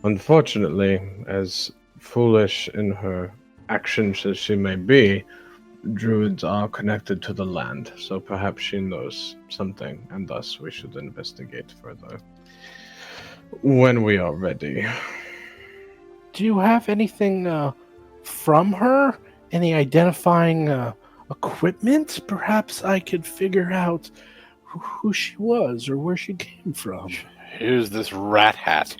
Unfortunately, as foolish in her actions as she may be, druids are connected to the land, so perhaps she knows something, and thus we should investigate further when we are ready. Do you have anything from her? Any identifying equipment? Perhaps I could figure out who she was or where she came from. Here's this rat hat.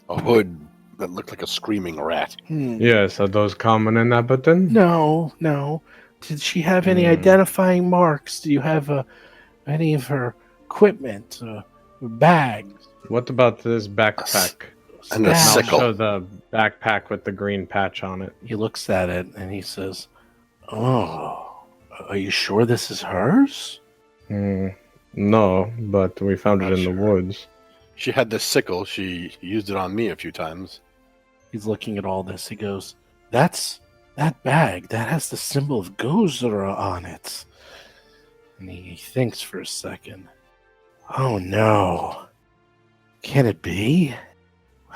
A hood that looked like a screaming rat. Yes, are those common inhabitants? No. Did she have any identifying marks? Do you have any of her equipment, bags? What about this backpack? And a Stash? I'll sickle. show the backpack with the green patch on it. He looks at it and he says, "Oh, are you sure this is hers?" No, but we found it Not in the sure. woods. She had this sickle. She used it on me a few times. He's looking at all this. He goes, "That bag, that has the symbol of Gozera on it." And he thinks for a second. Oh no. Can it be?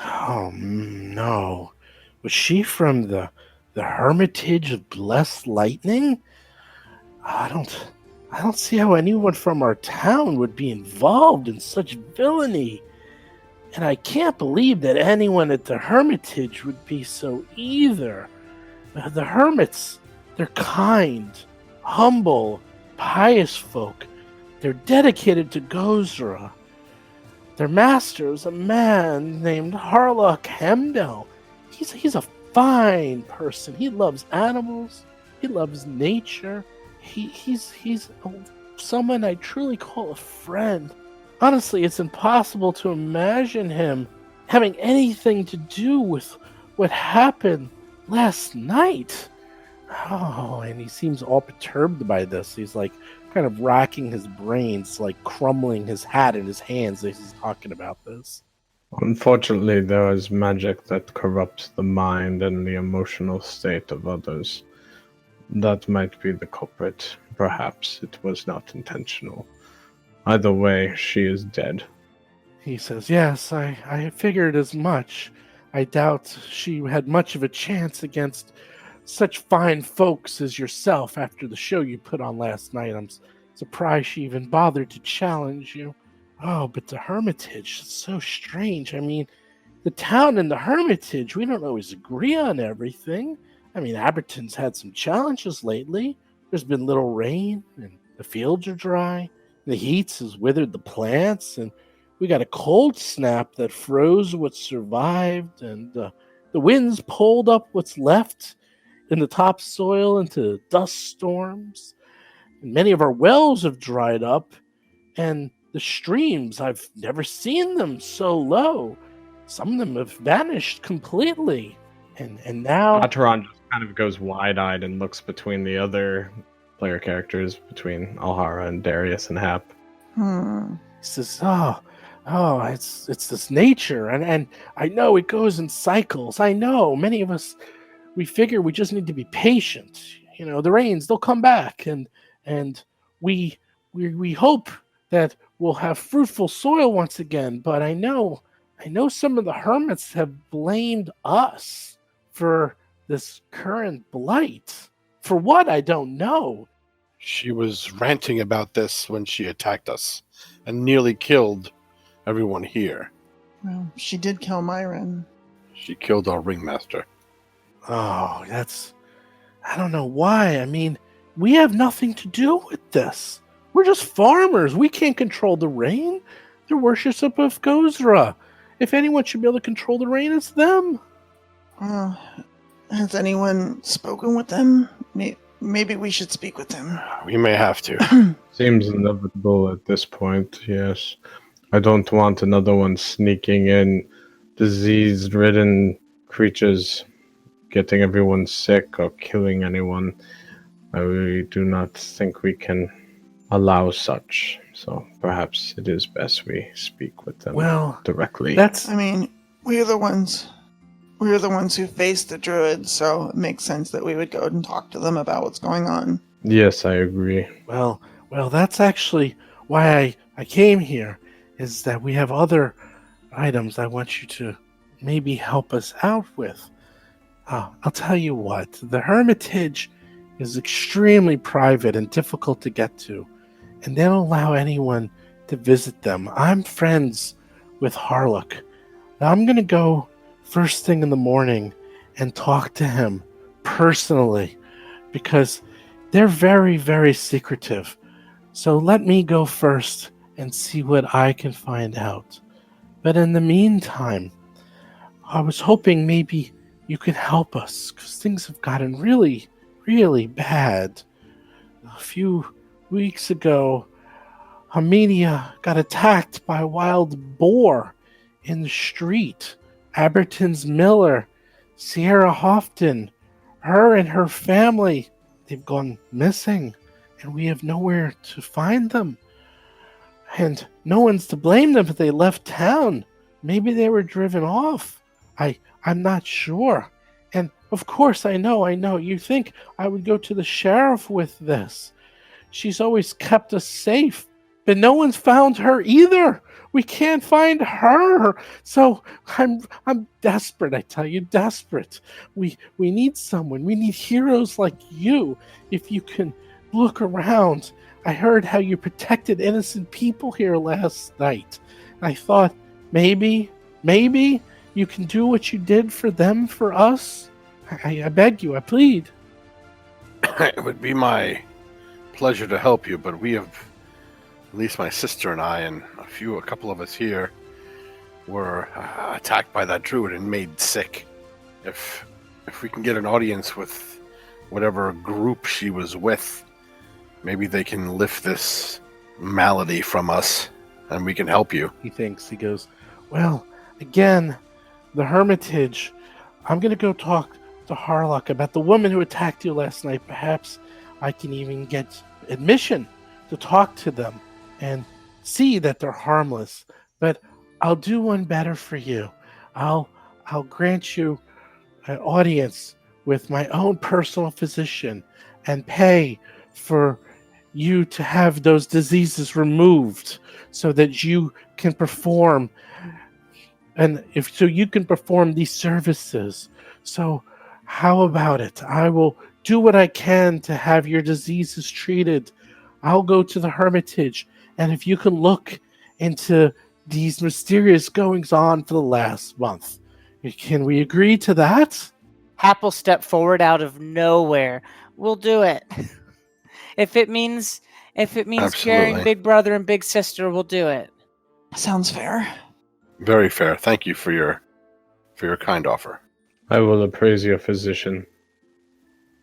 Oh no. Was she from the Hermitage of Blessed Lightning? I don't see how anyone from our town would be involved in such villainy. And I can't believe that anyone at the Hermitage would be so either. The hermits, they're kind, humble, pious folk. They're dedicated to Gozera. Their master is a man named Harlock Hemdell. He's a fine person. He loves animals. He loves nature. He's someone I truly call a friend. Honestly, it's impossible to imagine him having anything to do with what happened last night. Oh, and he seems all perturbed by this. He's like kind of racking his brains, like crumbling his hat in his hands as he's talking about this. Unfortunately, there is magic that corrupts the mind and the emotional state of others. That might be the culprit. Perhaps it was not intentional. Either way, she is dead. He says, "Yes, I figured as much. I doubt she had much of a chance against such fine folks as yourself after the show you put on last night. I'm surprised she even bothered to challenge you." Oh, but the Hermitage, it's so strange. I mean, the town and the Hermitage, we don't always agree on everything. I mean, Aberton's had some challenges lately. There's been little rain, and the fields are dry. The heat has withered the plants, and we got a cold snap that froze what survived, and the winds pulled up what's left in the topsoil into dust storms. And many of our wells have dried up, and the streams, I've never seen them so low. Some of them have vanished completely. And now Ataran just kind of goes wide-eyed and looks between the other player characters, between Alhara and Darius and Hap. he says, oh, it's this nature, and I know it goes in cycles. I know many of us, we figure we just need to be patient. You know, the rains, they'll come back, and we hope that we'll have fruitful soil once again. But I know some of the hermits have blamed us for this current blight. For what, I don't know. She was ranting about this when she attacked us and nearly killed everyone here. Well, she did kill Myron. She killed our ringmaster. Oh, I don't know why. I mean, we have nothing to do with this. We're just farmers. We can't control the rain. They're worshippers of Gozera. If anyone should be able to control the rain, it's them. Has anyone spoken with them? Maybe we should speak with them. We may have to. Seems inevitable at this point, yes. I don't want another one sneaking in, disease-ridden creatures, getting everyone sick or killing anyone. I really do not think we can allow such. So perhaps it is best we speak with them directly. I mean, we're the ones who faced the druids, so it makes sense that we would go and talk to them about what's going on. Yes, I agree. Well, that's actually why I came here, is that we have other items I want you to maybe help us out with. I'll tell you what, the Hermitage is extremely private and difficult to get to, and they don't allow anyone to visit them. I'm friends with Harlock. Now I'm going to go first thing in the morning and talk to him personally, because they're very, very secretive. So let me go first and see what I can find out. But in the meantime, I was hoping maybe you could help us, because things have gotten really, really bad. A few weeks ago, Armenia got attacked by a wild boar in the street. Aberton's Miller, Sierra Houghton, her and her family, they've gone missing, and we have nowhere to find them. And no one's to blame them if they left town. Maybe they were driven off. I'm not sure. And of course, I know, you think I would go to the sheriff with this. She's always kept us safe, but no one's found her either. We can't find her. So I'm desperate, I tell you, desperate. We need someone. We need heroes like you. If you can look around. I heard how you protected innocent people here last night. I thought maybe you can do what you did for them, for us. I beg you, I plead. It would be my pleasure to help you, but we have, at least my sister and I and a couple of us here, were attacked by that druid and made sick. If we can get an audience with whatever group she was with, maybe they can lift this malady from us, and we can help you. He thinks. He goes, well, again, the Hermitage. I'm going to go talk to Harlock about the woman who attacked you last night. Perhaps I can even get admission to talk to them and see that they're harmless. But I'll do one better for you. I'll grant you an audience with my own personal physician and pay for you to have those diseases removed so that you can perform you can perform these services. So how about it? I will do what I can to have your diseases treated. I'll go to the Hermitage, and if you can look into these mysterious goings on for the last month, can we agree to that? Hap will step forward out of nowhere. We'll do it. If it means carrying Big Brother and Big Sister, we'll do it. Sounds fair. Very fair. Thank you for your kind offer. I will appraise your physician.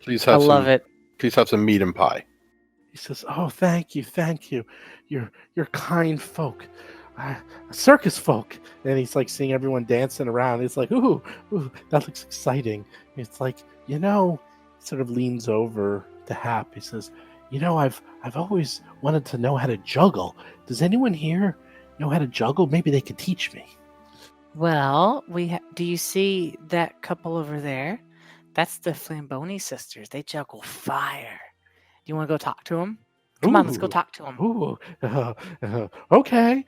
Please have it. Please have some meat and pie. He says, oh, thank you. You're kind folk. Circus folk. And he's like seeing everyone dancing around. It's like, ooh, that looks exciting. It's like, sort of leans over to Hap. He says, I've always wanted to know how to juggle. Does anyone here know how to juggle? Maybe they could teach me. Well, do you see that couple over there? That's the Flamboni Sisters. They juggle fire. Do you want to go talk to them? Come on, let's go talk to them. Okay.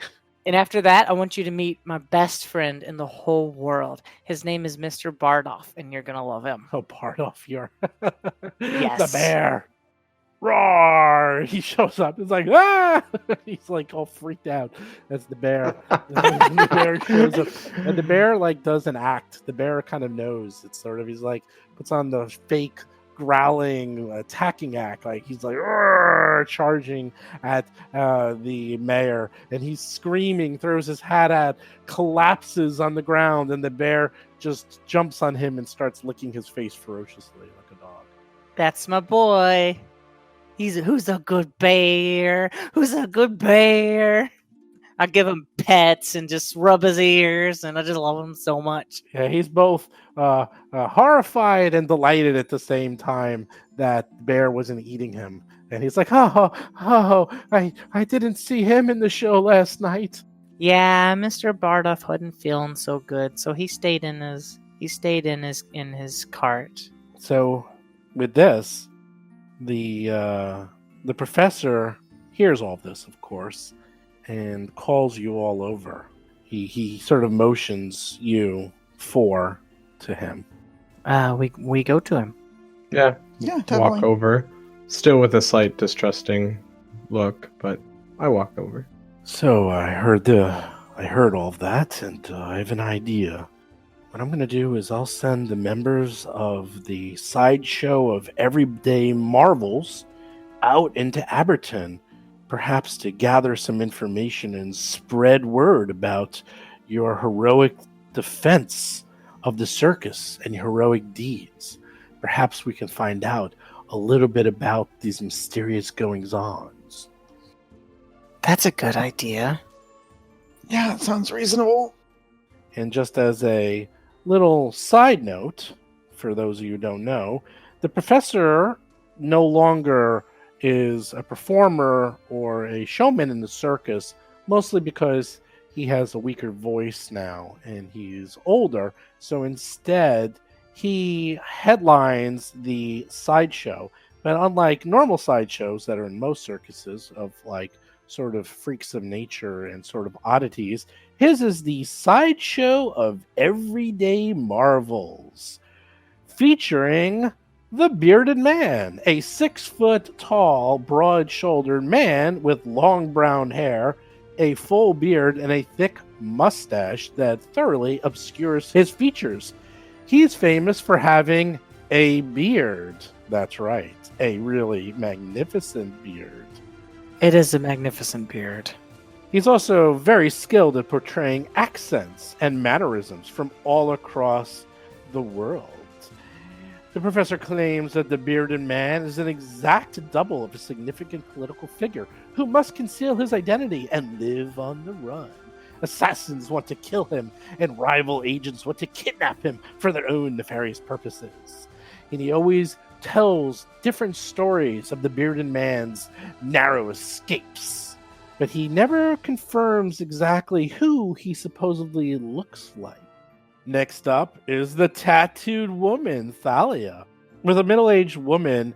And after that, I want you to meet my best friend in the whole world. His name is Mr. Bardoff, and you're going to love him. Oh, Bardoff, you're Yes. The bear. Roar! He shows up. It's like, ah! He's like all freaked out. That's the bear. The bear shows up. And the bear does an act. The bear kind of knows. It's sort of, he's like, puts on the fake growling attacking act. Like he's like, roar, charging at the mayor. And he's screaming, throws his hat at, collapses on the ground. And the bear just jumps on him and starts licking his face ferociously like a dog. That's my boy. Who's a good bear? Who's a good bear? I give him pets and just rub his ears, and I just love him so much. Yeah, he's both horrified and delighted at the same time that the bear wasn't eating him. And he's like, I didn't see him in the show last night. Yeah, Mr. Bardoff wasn't feeling so good, so he stayed in his cart. So with this, the professor hears all this, of course, and calls you all over. He sort of motions you four to him. We go to him. Yeah, totally. Walk over, still with a slight distrusting look, but I walk over. So I heard all of that, and I have an idea. What I'm going to do is I'll send the members of the sideshow of Everyday Marvels out into Aberton, perhaps to gather some information and spread word about your heroic defense of the circus and heroic deeds. Perhaps we can find out a little bit about these mysterious goings-ons. That's a good idea. Yeah, it sounds reasonable. And just as a little side note, for those of you who don't know, the professor no longer is a performer or a showman in the circus, mostly because he has a weaker voice now and he's older. So instead, he headlines the sideshow. But unlike normal sideshows that are in most circuses of like sort of freaks of nature and sort of oddities, his is the sideshow of everyday marvels, featuring the Bearded Man, a 6-foot-tall, broad-shouldered man with long brown hair, a full beard, and a thick mustache that thoroughly obscures his features. He's famous for having a beard. That's right, a really magnificent beard. It is a magnificent beard. He's also very skilled at portraying accents and mannerisms from all across the world. The professor claims that the Bearded Man is an exact double of a significant political figure who must conceal his identity and live on the run. Assassins want to kill him, and rival agents want to kidnap him for their own nefarious purposes. And he always tells different stories of the Bearded Man's narrow escapes, but he never confirms exactly who he supposedly looks like. Next up is the tattooed woman, Thalia, with a middle-aged woman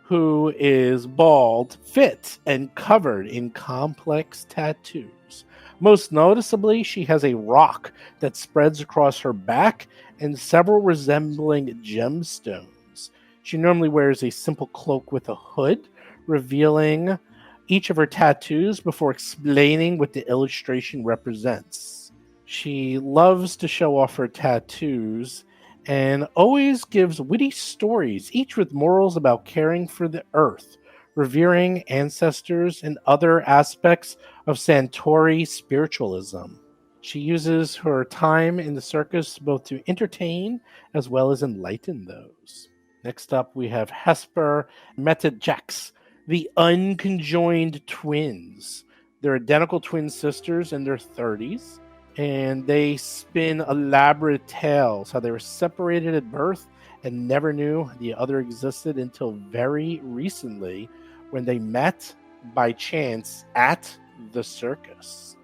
who is bald, fit, and covered in complex tattoos. Most noticeably, she has a rock that spreads across her back and several resembling gemstones. She normally wears a simple cloak with a hood, revealing each of her tattoos before explaining what the illustration represents. She loves to show off her tattoos and always gives witty stories, each with morals about caring for the earth, revering ancestors, and other aspects of Santori spiritualism. She uses her time in the circus both to entertain as well as enlighten those. Next up, we have Hesper Metajax, the unconjoined twins. They're identical twin sisters in their 30s. And they spin elaborate tales how they were separated at birth and never knew the other existed until very recently when they met by chance at the circus.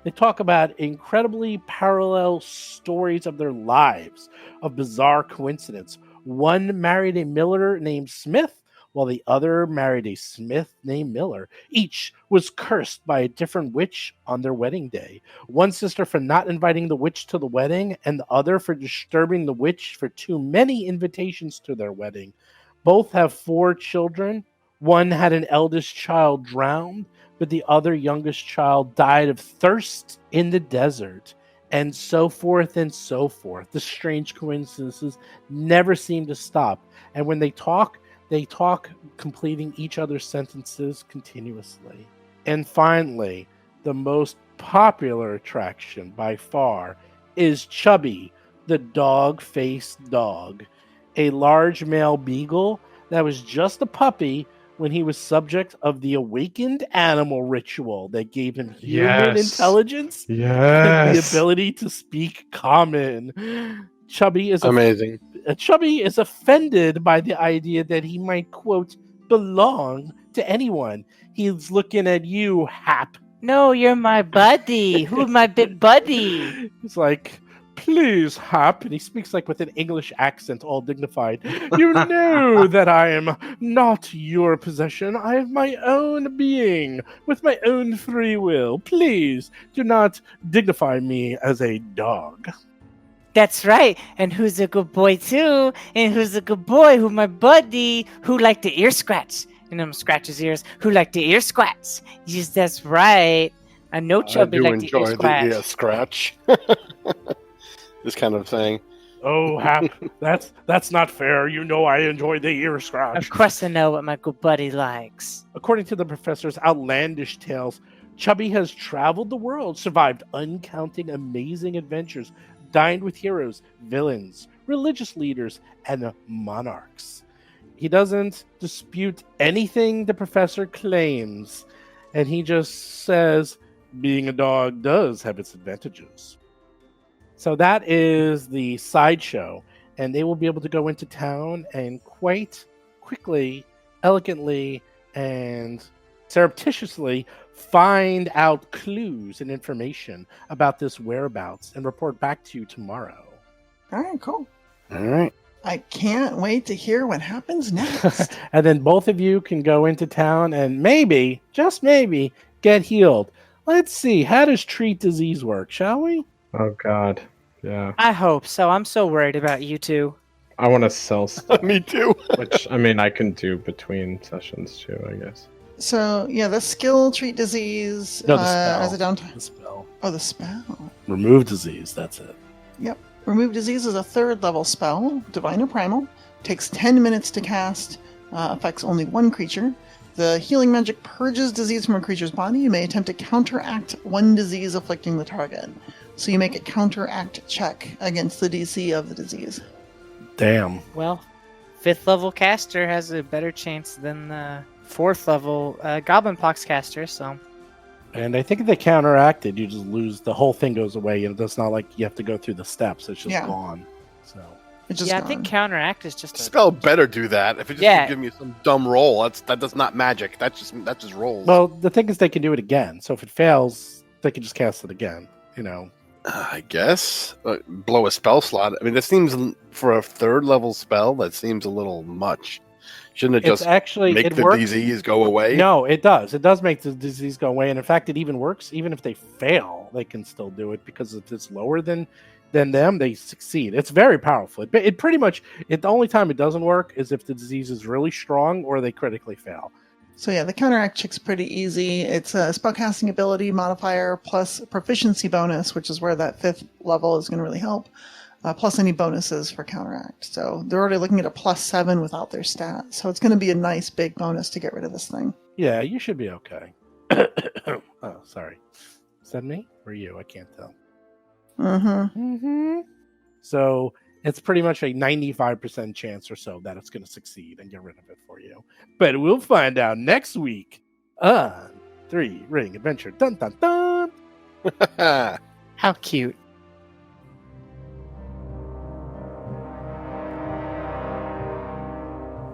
They talk about incredibly parallel stories of their lives, of bizarre coincidence. One married a miller named Smith, while the other married a smith named Miller. Each was cursed by a different witch on their wedding day. One sister for not inviting the witch to the wedding, and the other for disturbing the witch for too many invitations to their wedding. Both have 4 children. One had an eldest child drowned, but the other youngest child died of thirst in the desert. And so forth and so forth. The strange coincidences never seem to stop. And when they talk, completing each other's sentences continuously. And finally, the most popular attraction by far is Chubby, the dog-faced dog, a large male beagle that was just a puppy when he was subject of the awakened animal ritual that gave him human intelligence and the ability to speak common. Chubby is amazing. Chubby is offended by the idea that he might, quote, belong to anyone. He's looking at you, Hap. No, you're my buddy. Who's my big buddy? He's like, please, Hap. And he speaks like with an English accent, all dignified. You know that I am not your possession. I have my own being with my own free will. Please do not dignify me as a dog. That's right. And who's a good boy too? And who's a good boy? Who my buddy? Who like the ear scratch? And I'm scratch his ears. Who like the ear scratch? Yes, that's right. I know Chubby like the ear scratch. I do enjoy the ear scratch. This kind of thing. Oh, Hap, that's not fair. You know I enjoy the ear scratch. Of course I know what my good buddy likes. According to the professor's outlandish tales, Chubby has traveled the world, survived uncounted amazing adventures, dined with heroes, villains, religious leaders, and monarchs. He doesn't dispute anything the professor claims, and he just says being a dog does have its advantages. So that is the sideshow, and they will be able to go into town and quite quickly, elegantly, and surreptitiously find out clues and information about this whereabouts and report back to you tomorrow. All right, cool. All right. I can't wait to hear what happens next. And then both of you can go into town and maybe, just maybe, get healed. Let's see, how does treat disease work, shall we? Oh God, yeah. I hope so. I'm so worried about you two. I want to sell stuff, Me too. which I mean I can do between sessions too, I guess. So, yeah, the skill treat disease No, the spell. as a downtime. The spell. Oh, the spell. Remove disease, that's it. Yep. Remove disease is a 3rd level spell, divine or primal. Takes 10 minutes to cast. Affects only one creature. The healing magic purges disease from a creature's body. You may attempt to counteract one disease afflicting the target. So you make a counteract check against the DC of the disease. Damn. Well, 5th level caster has a better chance than the 4th level Goblin Pox caster, so... And I think if they counteract it, you just lose, the whole thing goes away, and it's not like you have to go through the steps, it's just gone. So It's just yeah, I gone. think counteract is just a... Spell better do that. If it just Yeah. give me some dumb roll, that's not magic. That's just rolls. well, the thing is they can do it again. So if it fails, they can just cast it again, you know. I guess blow a spell slot. I mean, that seems for a 3rd level spell. That seems a little much. Shouldn't it It's just actually make it the works. disease go away? No, it does. It does make the disease go away, and in fact, it even works. Even if they fail, they can still do it because if it's lower than them, they succeed. It's very powerful. It pretty much. The only time it doesn't work is if the disease is really strong or they critically fail. So yeah, the counteract check's pretty easy. It's a spellcasting ability modifier plus proficiency bonus, which is where that 5th level is going to really help, plus any bonuses for counteract. So they're already looking at a +7 without their stat. So it's going to be a nice big bonus to get rid of this thing. Yeah, you should be okay. Oh, sorry. Is that me or you? I can't tell. Mm-hmm. So it's pretty much a 95% chance or so that it's going to succeed and get rid of it for you. But we'll find out next week on 3 Ring Adventure. Dun dun dun! How cute.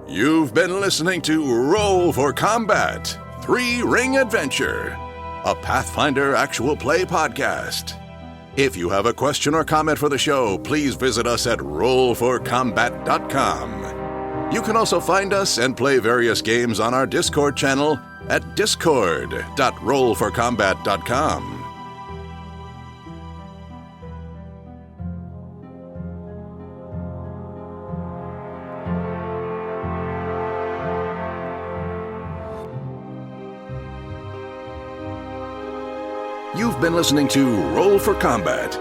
You've been listening to Roll for Combat 3 Ring Adventure, a Pathfinder actual play podcast. If you have a question or comment for the show, please visit us at rollforcombat.com. You can also find us and play various games on our Discord channel at discord.rollforcombat.com. You've been listening to Roll for Combat.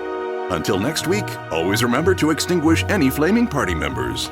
Until next week, always remember to extinguish any flaming party members.